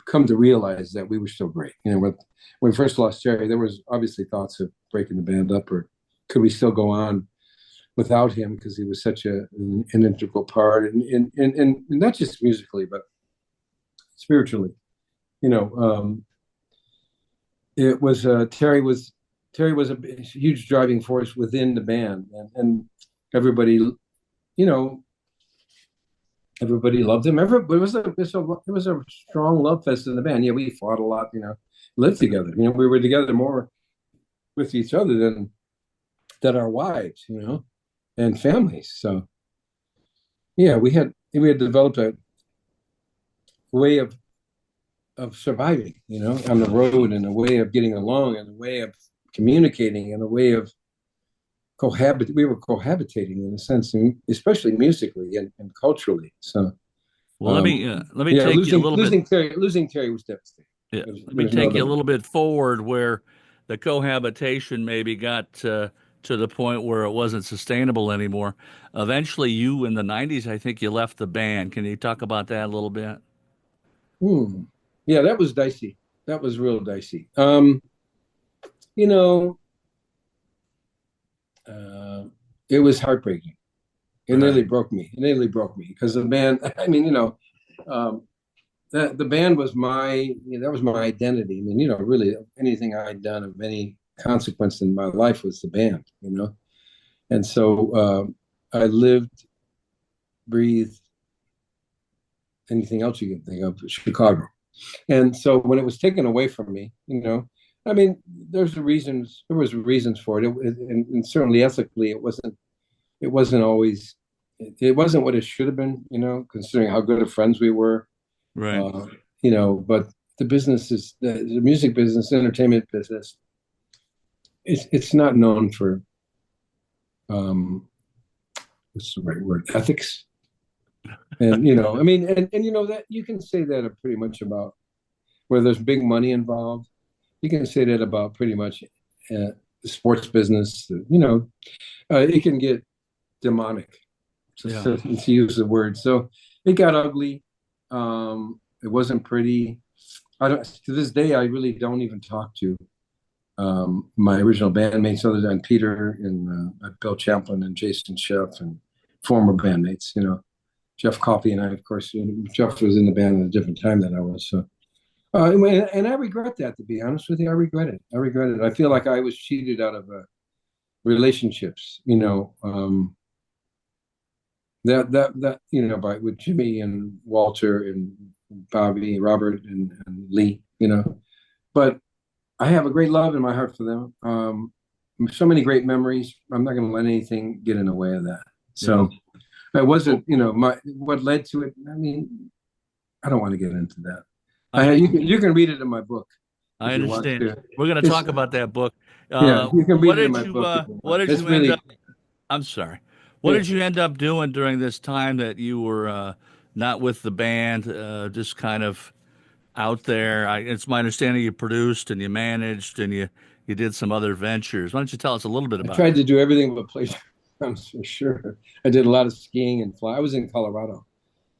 come to realize that we were still great. When we first lost Terry, there was obviously thoughts of breaking the band up, or could we still go on without him, because he was such an integral part, and not just musically, but spiritually. It was Terry was a huge driving force within the band, and everybody loved him. It was a strong love fest in the band. Yeah, we fought a lot. Lived together. We were together more with each other than our wives. And families. So yeah, we had developed a way of surviving, on the road, and a way of getting along, and a way of communicating, and a way of we were cohabitating in a sense, especially musically and culturally. So, well, let me yeah, take you a little bit. Losing Terry was devastating. Yeah, let me take you a little bit forward, where the cohabitation maybe got to the point where it wasn't sustainable anymore. Eventually, you in the '90s, I think you left the band. Can you talk about that a little bit? Yeah, that was dicey. That was real dicey. It was heartbreaking. It nearly broke me. It nearly broke me because the band. I mean, the band was that was my identity. I mean, really anything I'd done of any consequence in my life was the band. And so I lived, breathed, anything else you can think of, Chicago. And so when it was taken away from me, I mean, there was reasons for it. And certainly ethically, it wasn't always, it wasn't what it should have been, considering how good of friends we were. Right. But the business is the music business, entertainment business. It's not known for, what's the right word? Ethics. And, I mean, and that you can say that pretty much about where there's big money involved. You can say that about pretty much the sports business. It can get demonic, to use the word. So it got ugly. It wasn't pretty. To this day, I really don't even talk to my original bandmates, other than Peter and Bill Champlin and Jason Sheff and former bandmates. Jeff Coffey and I, of course. Jeff was in the band at a different time than I was. So. And I regret that, to be honest with you. I regret it. I feel like I was cheated out of relationships, with Jimmy and Walter and Bobby, Robert and Lee, But I have a great love in my heart for them. So many great memories. I'm not going to let anything get in the way of that. So it wasn't, what led to it. I mean, I don't want to get into that. You can read it in my book. I understand. We're going to talk about that book. You can read it in my book. What did you end up? I'm sorry. What did you end up doing during this time that you were not with the band, just kind of out there? It's my understanding you produced and you managed and you did some other ventures. Why don't you tell us a little bit about it? I tried to do everything but play drums, for sure. I did a lot of skiing and fly. I was in Colorado,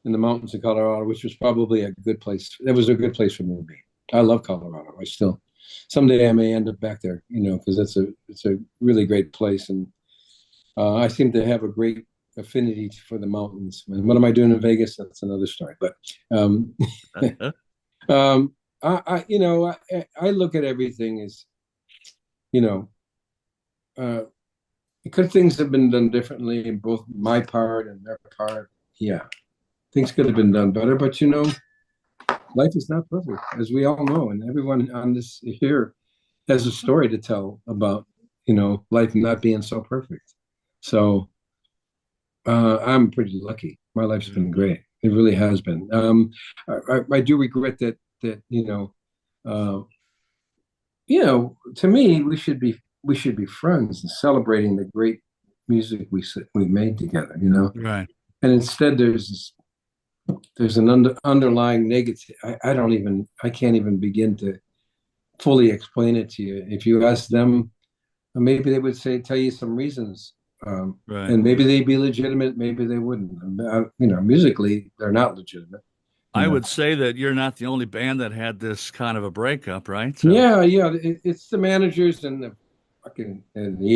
in the mountains of Colorado, which was probably a good place. That was a good place for me to be. I love Colorado. Someday I may end up back there, because it's a really great place. And I seem to have a great affinity for the mountains. And what am I doing in Vegas? That's another story. But I look at everything as, could things have been done differently in both my part and their part? Yeah. Things could have been done better, but life is not perfect, as we all know, and everyone on this here has a story to tell about, life not being so perfect. So I'm pretty lucky. My life's been great. It really has been. I do regret that to me, we should be friends and celebrating the great music we made together. Right. And instead, there's an underlying negative. I can't even begin to fully explain it to you. If you ask them, maybe they would tell you some reasons, right. And maybe they'd be legitimate, maybe they wouldn't. Musically, they're not legitimate. I would say that you're not the only band that had this kind of a breakup, right? So. Yeah. It's the managers and the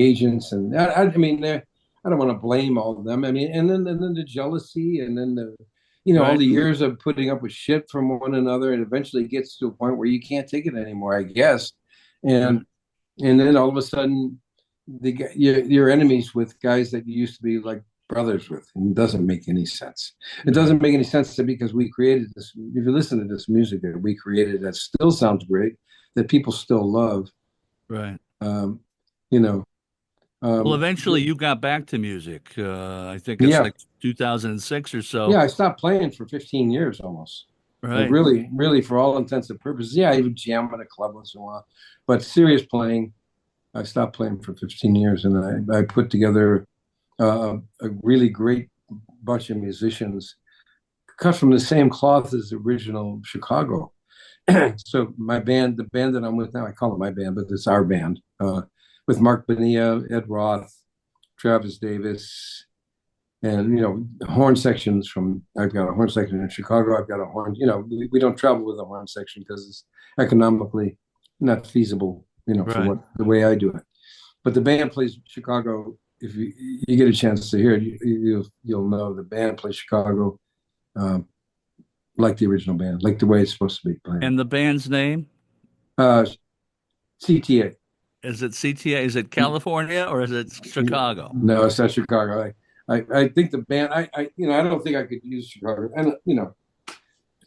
agents, and I don't want to blame all of them. I mean, and then the jealousy, and then right. all the years of putting up with shit from one another, and eventually gets to a point where you can't take it anymore, I guess. And then all of a sudden, you're enemies with guys that you used to be like brothers with, and it doesn't make any sense. It doesn't make any sense because we created this. If you listen to this music that we created, that still sounds great, that people still love, right? Well, eventually you got back to music. I think it's Yeah, like 2006 or so. yeah. I stopped playing for 15 years almost. Like Right. really, really, for all intents and purposes. Yeah, I would jam at a club once in a while, but serious playing, I stopped playing for 15 years, and I put together a really great bunch of musicians cut from the same cloth as the original Chicago. So my band, the band that I'm with now, I call it my band, but it's our band, with Mark Bonilla, Ed Roth, Travis Davis, and horn sections from. I've got a horn section in Chicago. I've got a horn. We don't travel with a horn section because it's economically not feasible. For Right. the way I do it. But the band plays Chicago. If you get a chance to hear it, you'll know the band plays Chicago like the original band, like the way it's supposed to be playing. And the band's name? CTA. Is it CTA? Is it California or is it Chicago? No, it's not Chicago. I think the band. I don't think I could use Chicago, and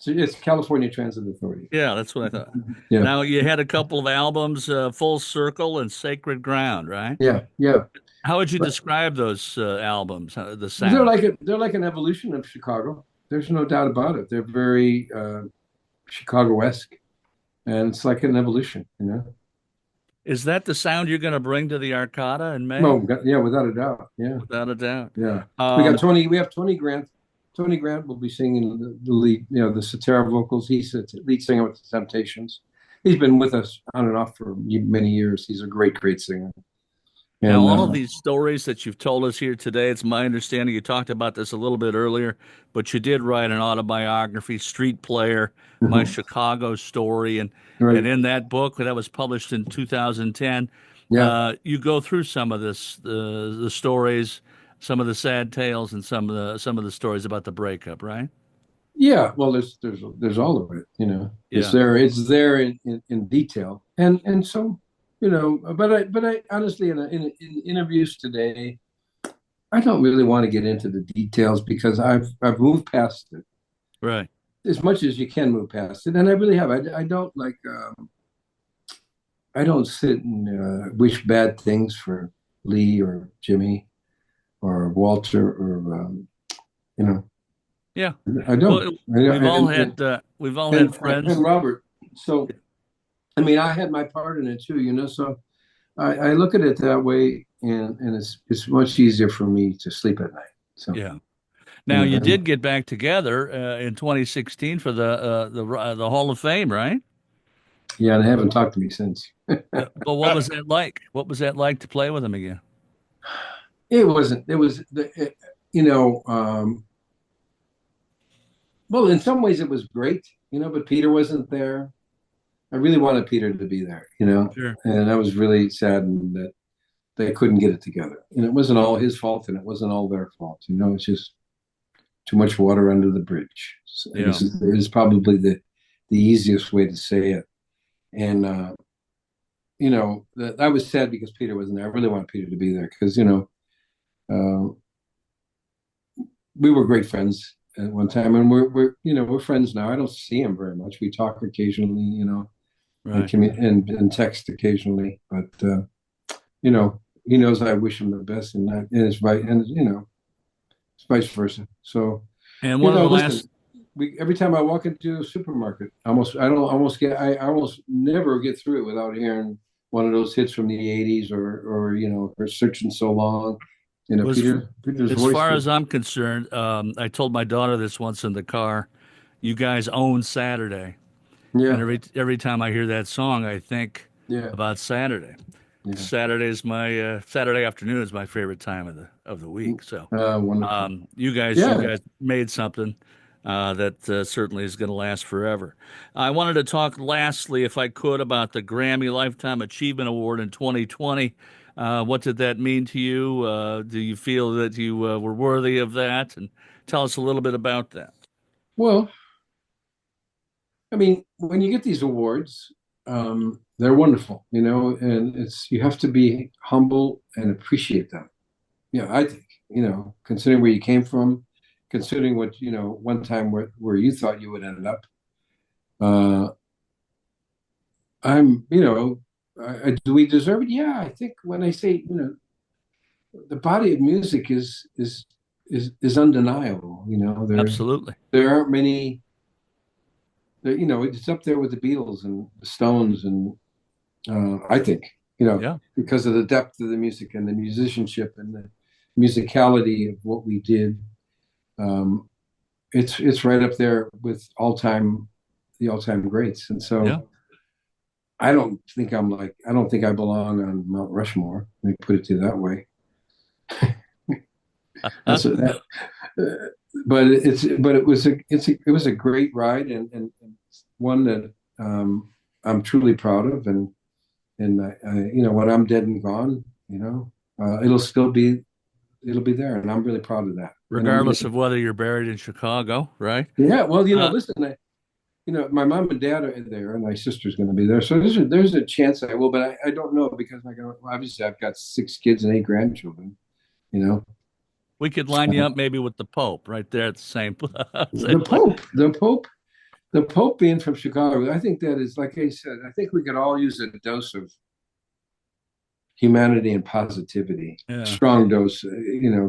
it's California Transit Authority. Yeah, that's what I thought. Yeah. Now you had a couple of albums, Full Circle and Sacred Ground, right? Yeah, yeah. How would you describe those albums? The sound? They're like an evolution of Chicago. There's no doubt about it. They're very Chicago-esque, and it's like an evolution. Is that the sound you're going to bring to the Arcada in May? No, yeah, without a doubt. Yeah, Without a doubt. yeah. We got Tony. We have Tony Grant. Tony Grant will be singing the lead. The Cetera vocals. He's the lead singer with the Temptations. He's been with us on and off for many years. He's a great, great singer. And, now, all of these stories that you've told us here today, it's my understanding you talked about this a little bit earlier, but you did write an autobiography, Street Player, My Chicago Story. And in that book that was published in 2010, you go through some of the stories, some of the sad tales, and some of the stories about the breakup, right? Yeah, well, there's all of it. It's there in detail, and so. But I honestly, in interviews today, I don't really want to get into the details because I've moved past it. Right. As much as you can move past it, and I really have. I don't I don't sit and wish bad things for Lee or Jimmy or Walter or Yeah. I don't. Well, we've all had friends. And Robert. So. I mean, I had my part in it too, so I look at it that way, and it's much easier for me to sleep at night. So yeah. Now you did get back together in 2016 for the Hall of Fame, right? Yeah, and they haven't talked to me since. But what was that like? What was that like to play with them again? It wasn't. It was well, in some ways it was great, but Peter wasn't there. I really wanted Peter to be there, Sure. And I was really saddened that they couldn't get it together. And it wasn't all his fault, and it wasn't all their fault. It's just too much water under the bridge. So Yeah. It's probably the easiest way to say it. And I was sad because Peter wasn't there. I really wanted Peter to be there because we were great friends at one time, and we're friends now. I don't see him very much. We talk occasionally, Right. and text occasionally, but he knows I wish him the best, and it's vice versa. So, and one of the last, every time I walk into a supermarket, I almost never get through it without hearing one of those hits from the '80s or Searching So Long. Peter's as voice. far as I'm concerned, I told my daughter this once in the car. You guys own Saturday. Yeah. And every time I hear that song, I think about Saturday. Yeah. Saturday afternoon is my favorite time of the week. So, wonderful. you guys made something that certainly is going to last forever. I wanted to talk lastly, if I could, about the Grammy Lifetime Achievement Award in 2020. What did that mean to you? Do you feel that you were worthy of that? And tell us a little bit about that. Well, I mean, when you get these awards, they're wonderful, and you have to be humble and appreciate them. I think, considering where you came from, considering what, one time where you thought you would end up. Do we deserve it? Yeah, I think when I say, the body of music is undeniable. Absolutely. There aren't many. It's up there with the Beatles and the Stones, and I think because of the depth of the music and the musicianship and the musicality of what we did. It's right up there with the all-time greats. And so I don't think I belong on Mount Rushmore. Let me put it to you that way. But it was a great ride, and one that I'm truly proud of. And when I'm dead and gone, it'll be there, and I'm really proud of that. Regardless of whether you're buried in Chicago, right? Yeah. Well, listen, my mom and dad are there, and my sister's going to be there. So there's a chance I will, but I don't know, because obviously I've got 6 kids and 8 grandchildren. We could line you up maybe with the Pope right there at the same place. The Pope being from Chicago, I think that is, like I said, I think we could all use a dose of humanity and positivity, strong dose,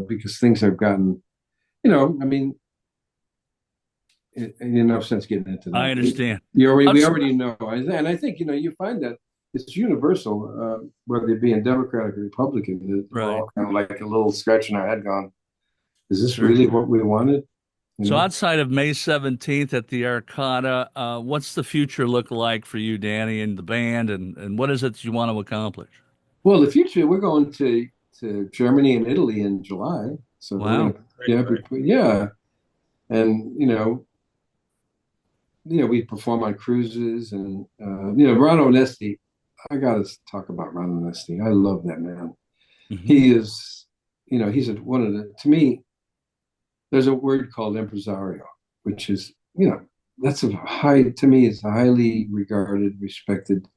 because things have gotten, no sense getting into that. I understand. We already know. And I think, you find that it's universal, whether it be in Democratic or Republican, we're all kind of like a little scratching our head going, is this really what we wanted? So outside of May 17th at the Arcada, what's the future look like for you, Danny, and the band, and what is it that you want to accomplish? Well, the future, we're going to Germany and Italy in July. So wow. And we perform on cruises, and Ron Onesti. I got to talk about Ron Onesti. I love that man. Mm-hmm. He is, one of the, to me, there's a word called impresario, which is, that's to me, it's a highly regarded, respected,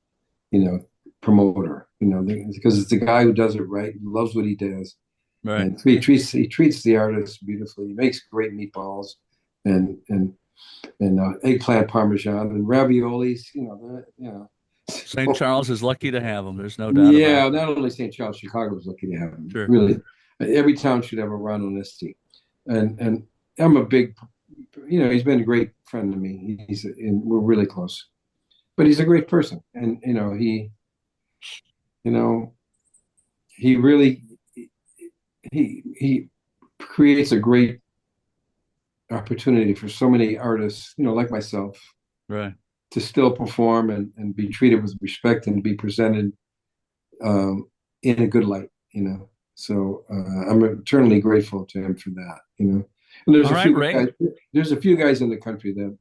promoter, because it's the guy who does it right, loves what he does. Right. And he treats the artist beautifully. He makes great meatballs and eggplant parmesan and raviolis, St. Charles is lucky to have them. There's no doubt about it. Yeah, not only St. Charles, Chicago is lucky to have them. Sure. Really, every town should have a Ron Onesti. And I'm a big, he's been a great friend to me. We're really close, but he's a great person. And, he really, he creates a great opportunity for so many artists, like myself, right, to still perform and be treated with respect and be presented in a good light, So I'm eternally grateful to him for that, And there's there's a few guys in the country that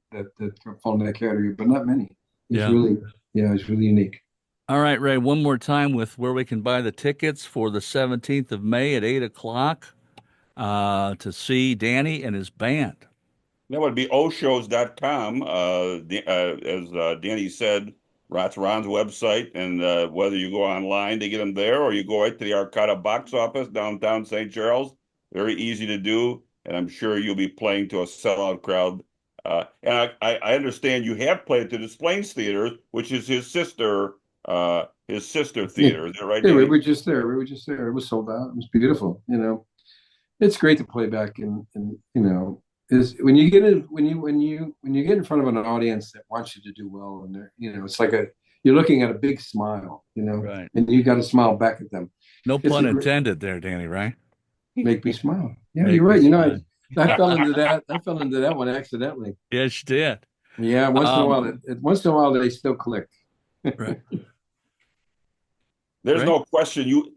fall in that category, but not many. It's really unique. All right, Ray, one more time with where we can buy the tickets for the 17th of May at 8:00 to see Danny and his band. That would be oshows.com. As Danny said, that's Ron's website. And whether you go online to get them there or you go right to the Arcada box office downtown St. Charles, very easy to do. And I'm sure you'll be playing to a sellout crowd. And I understand you have played to the Plains Theater, which is his sister theater. Is that right? Yeah, we were just there. It was sold out. It was beautiful. It's great to play back, and is when you get in front of an audience that wants you to do well, and it's like you're looking at a big smile, right, and you got to smile back at them. No pun intended there, Danny. Right? Make me smile. Yeah, you're right. I fell into that. I fell into that one accidentally. Yes, you did. Yeah, once in a while they still click. Right. There's no question. You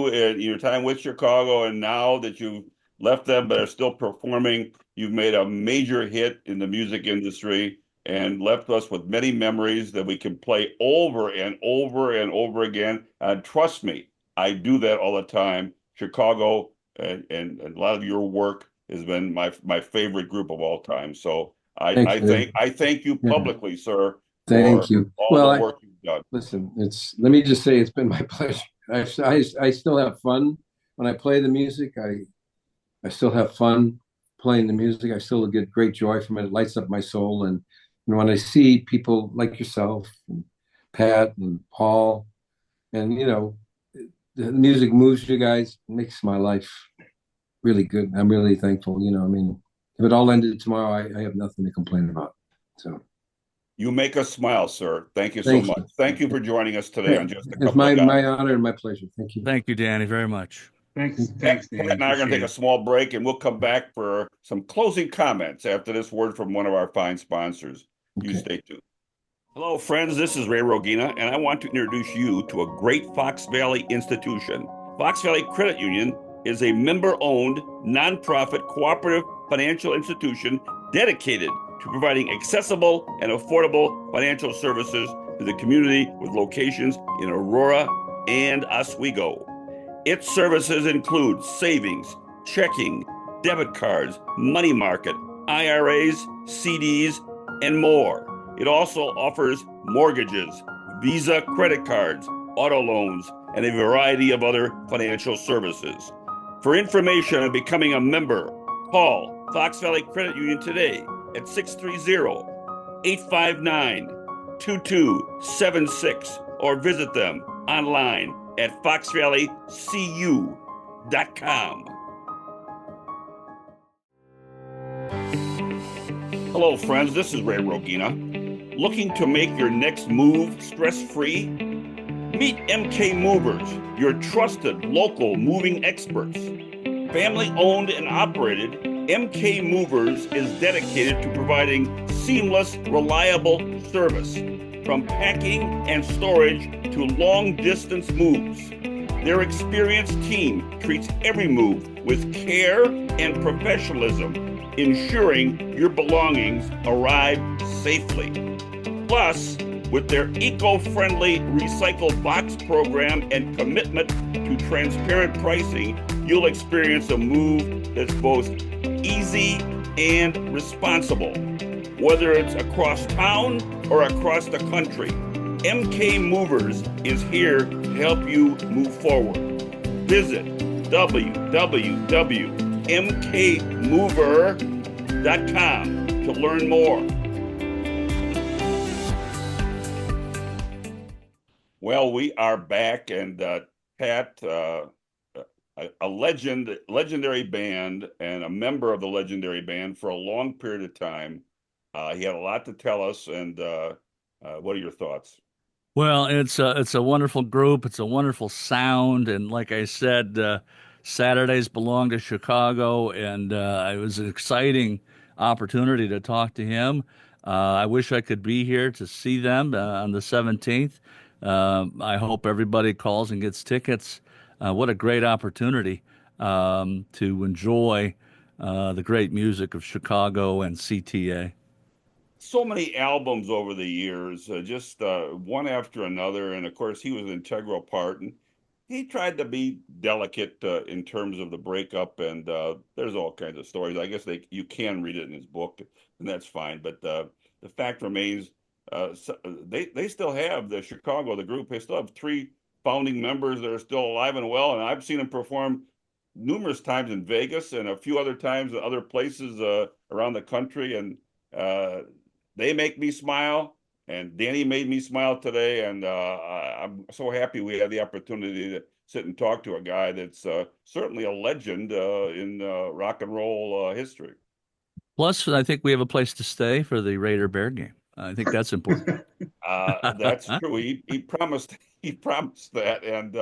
in your time with Chicago and now that you've left them but are still performing, you've made a major hit in the music industry and left us with many memories that we can play over and over and over again. And trust me, I do that all the time. Chicago and a lot of your work has been my favorite group of all time. So I thank you publicly, sir. Thank you. All the work you've done. Listen, let me just say it's been my pleasure. I still have fun when I play the music. I still have fun playing the music. I still get great joy from it. It lights up my soul. And when I see people like yourself and Pat and Paul, and the music moves you guys, makes my life really good. I'm really thankful. I mean, if it all ended tomorrow, I have nothing to complain about. So You make us smile, sir. Thank you so Thank much. you. Thank you for joining us today on Just a it's Couple of Guys. my honor and my pleasure. Thank you. Thank you, Danny, very much. Thanks, Pat Danny. and I are going to take a Appreciate small break, and we'll come back for some closing comments after this word from one of our fine sponsors. You Okay. stay tuned. Hello, friends. This is Ray Rogina, and I want to introduce you to a great Fox Valley institution. Fox Valley Credit Union is a member-owned, nonprofit, cooperative financial institution dedicated to providing accessible and affordable financial services to the community with locations in Aurora and Oswego. Its services include savings, checking, debit cards, money market, IRAs, CDs, and more. It also offers mortgages, Visa credit cards, auto loans, and a variety of other financial services. For information on becoming a member, call Fox Valley Credit Union today at 630-859-2276 or visit them online at foxvalleycu.com. Hello, friends. This is Ray Rogina. Looking to make your next move stress-free? Meet MK Movers, your trusted local moving experts. Family-owned and operated, MK Movers is dedicated to providing seamless, reliable service, from packing and storage to long-distance moves. Their experienced team treats every move with care and professionalism, ensuring your belongings arrive safely. Plus, with their eco-friendly recycle box program and commitment to transparent pricing, you'll experience a move that's both easy and responsible. Whether it's across town or across the country, MK Movers is here to help you move forward. Visit www.mkmover.com to learn more. Well, we are back, and Pat, a legendary band and a member of the legendary band for a long period of time. He had a lot to tell us, and what are your thoughts? Well, it's a wonderful group. It's a wonderful sound, and like I said, Saturdays belong to Chicago, and it was an exciting opportunity to talk to him. I wish I could be here to see them on the 17th. I hope everybody calls and gets tickets. What a great opportunity to enjoy the great music of Chicago and CTA. So many albums over the years, just one after another. And of course, he was an integral part. And he tried to be delicate in terms of the breakup. And there's all kinds of stories. I guess you can read it in his book, and that's fine. But the fact remains, they still have the Chicago, the group. They still have 3 founding members that are still alive and well. And I've seen them perform numerous times in Vegas and a few other times in other places around the country. And they make me smile, and Danny made me smile today, and I'm so happy we had the opportunity to sit and talk to a guy that's certainly a legend in rock and roll history. Plus, I think we have a place to stay for the Raider Bear game. I think that's important. That's true. He promised that, and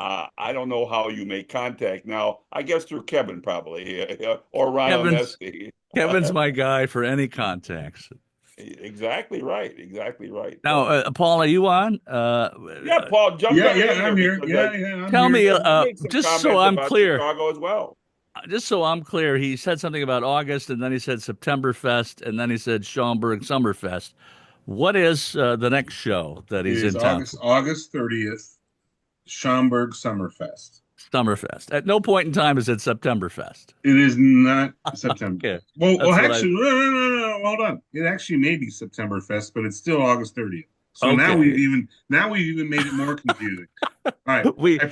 I don't know how you make contact now. I guess through Kevin probably, or Ryan Nesty. Kevin's my guy for any contacts. Exactly right. Exactly right. Now, Paul, are you on? Yeah, Paul, jump in. Yeah, I'm here. I'm tell here. me, just so I'm clear. Chicago as well. Just so I'm clear, he said something about August, and then he said Septemberfest, and then he said Schaumburg Summerfest. What is the next show that he's in town? August 30th, Schaumburg Summerfest. Summerfest. At no point in time is it Septemberfest. It is not September. Okay. Well, actually, no, hold on. It actually may be Septemberfest, but it's still August 30th. So Okay. now we've even made it more confusing. All right. I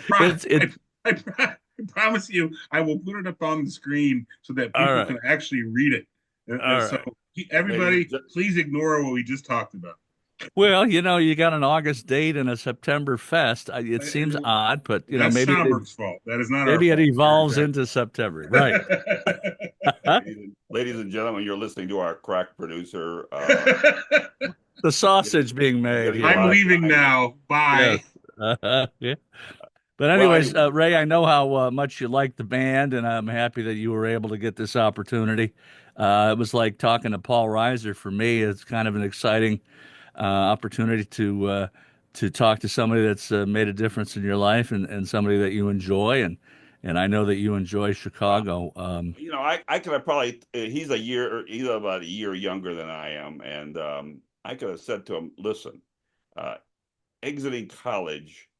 promise you, I will put it up on the screen so that people can actually read it. And so everybody, please ignore what we just talked about. Well, you got an August date and a September fest. It seems odd, but That's maybe Schomburg's fault. That is not our maybe it fault. evolves into September, right? Ladies and gentlemen, you're listening to our crack producer. The sausage being made here. I'm leaving now. Bye. Yes. Yeah. But anyways, Ray, I know how much you like the band, and I'm happy that you were able to get this opportunity. It was like talking to Paul Reiser for me. It's kind of an exciting opportunity to talk to somebody that's made a difference in your life and somebody that you enjoy, and I know that you enjoy Chicago. I could have probably he's about a year younger than I am, and I could have said to him, listen, exiting college,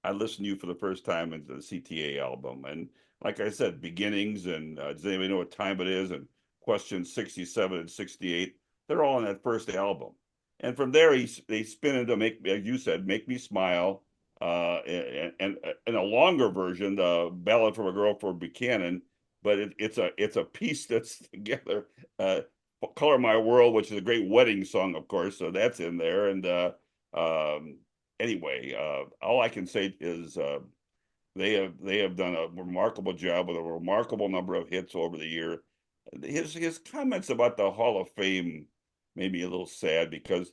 I listened to you for the first time into the CTA album, and like I said, beginnings, and does anybody know what time it is, and questions 67 and 68, they're all on that first album. And from there, they spin into as you said, Make Me Smile, and a longer version, the Ballad from a Girl for Buchanan, but it's a piece that's together. Color My World, which is a great wedding song, of course, so that's in there. And anyway, all I can say is they have done a remarkable job with a remarkable number of hits over the year. His comments about the Hall of Fame made me a little sad because,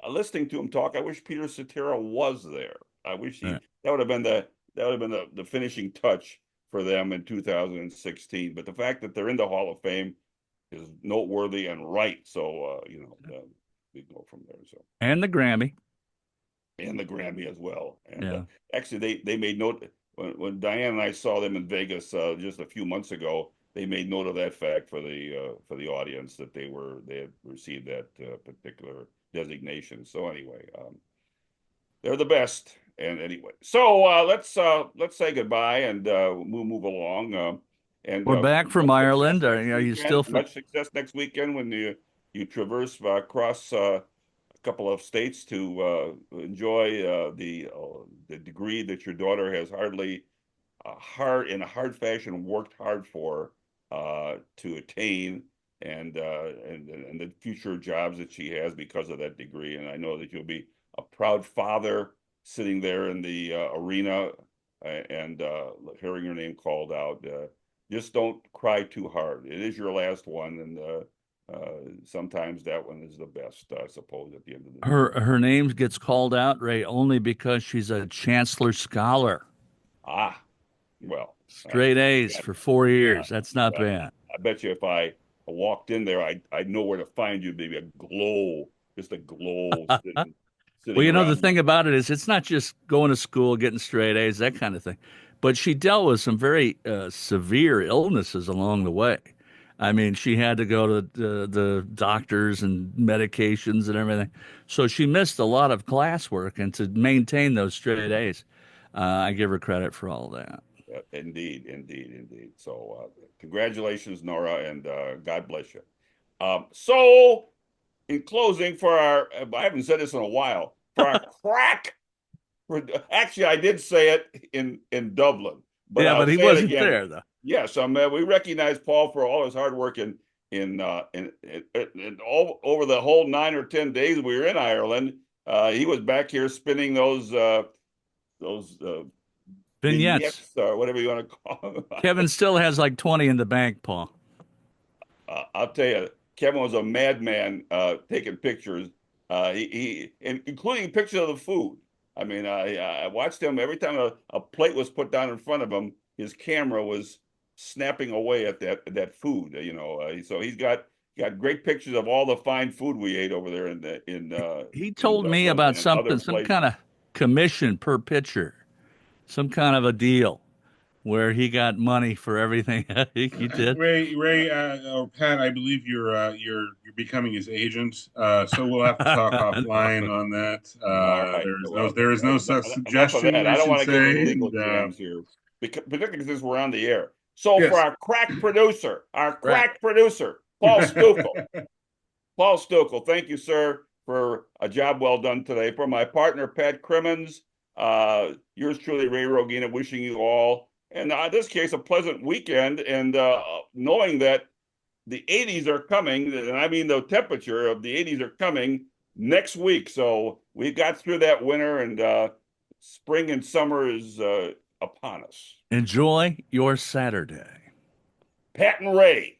listening to him talk, I wish Peter Cetera was there. I wish that would have been the finishing touch for them in 2016. But the fact that they're in the Hall of Fame is noteworthy and right. So we go from there. So and the Grammy as well. And actually, they made note when Diane and I saw them in Vegas just a few months ago. They made note of that fact for the audience that they had received that particular designation. So anyway, they're the best. And anyway, so let's say goodbye and we'll move along. And we're back from Ireland. Are you still much success next weekend when you traverse across a couple of states to enjoy the degree that your daughter has in a hard fashion worked hard for to attain, and the future jobs that she has because of that degree. And I know that you'll be a proud father sitting there in the arena and hearing your name called out. Just don't cry too hard. It is your last one, and sometimes that one is the best, I suppose, at the end of the day. Her name gets called out, Ray, only because she's a Chancellor Scholar. Well, straight A's for 4 years. That's not bad. I bet you if I walked in there, I'd know where to find you. Maybe just a glow. Sitting well, the thing about it is it's not just going to school, getting straight A's, that kind of thing. But she dealt with some very severe illnesses along the way. I mean, she had to go to the doctors and medications and everything. So she missed a lot of classwork, and to maintain those straight A's, I give her credit for all that. Indeed. So congratulations, Nora, and God bless you. So in closing, I haven't said this in a while, for our crack, actually I did say it in Dublin. But he wasn't there, though. Yes, we recognize Paul for all his hard work in all over the whole 9 or 10 days we were in Ireland. He was back here spinning those vignettes, or whatever you want to call them. Kevin still has like 20 in the bank, Paul. I'll tell you, Kevin was a madman taking pictures, including pictures of the food. I mean, I watched him every time a plate was put down in front of him. His camera was snapping away at that food. So he's got great pictures of all the fine food we ate over there He told me about some kind of commission per picture, some kind of a deal where he got money for everything he did. Ray, or Pat, I believe you're becoming his agent. So we'll have to talk offline on that. Right. There is no such suggestion. I don't want to get into legal jams here, particularly since we're on the air. So yes. For our crack producer, Paul Stukel. Paul Stukel, thank you, sir, for a job well done today. For my partner, Pat Crimmins, yours truly, Ray Rogina, wishing you all, and in this case, a pleasant weekend, and knowing that the 80s are coming, and I mean the temperature of the 80s are coming, next week. So we got through that winter, and spring and summer is upon us. Enjoy your Saturday. Pat and Ray.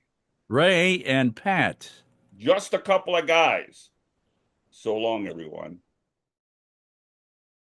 Ray and Pat. Just a couple of guys. So long, everyone.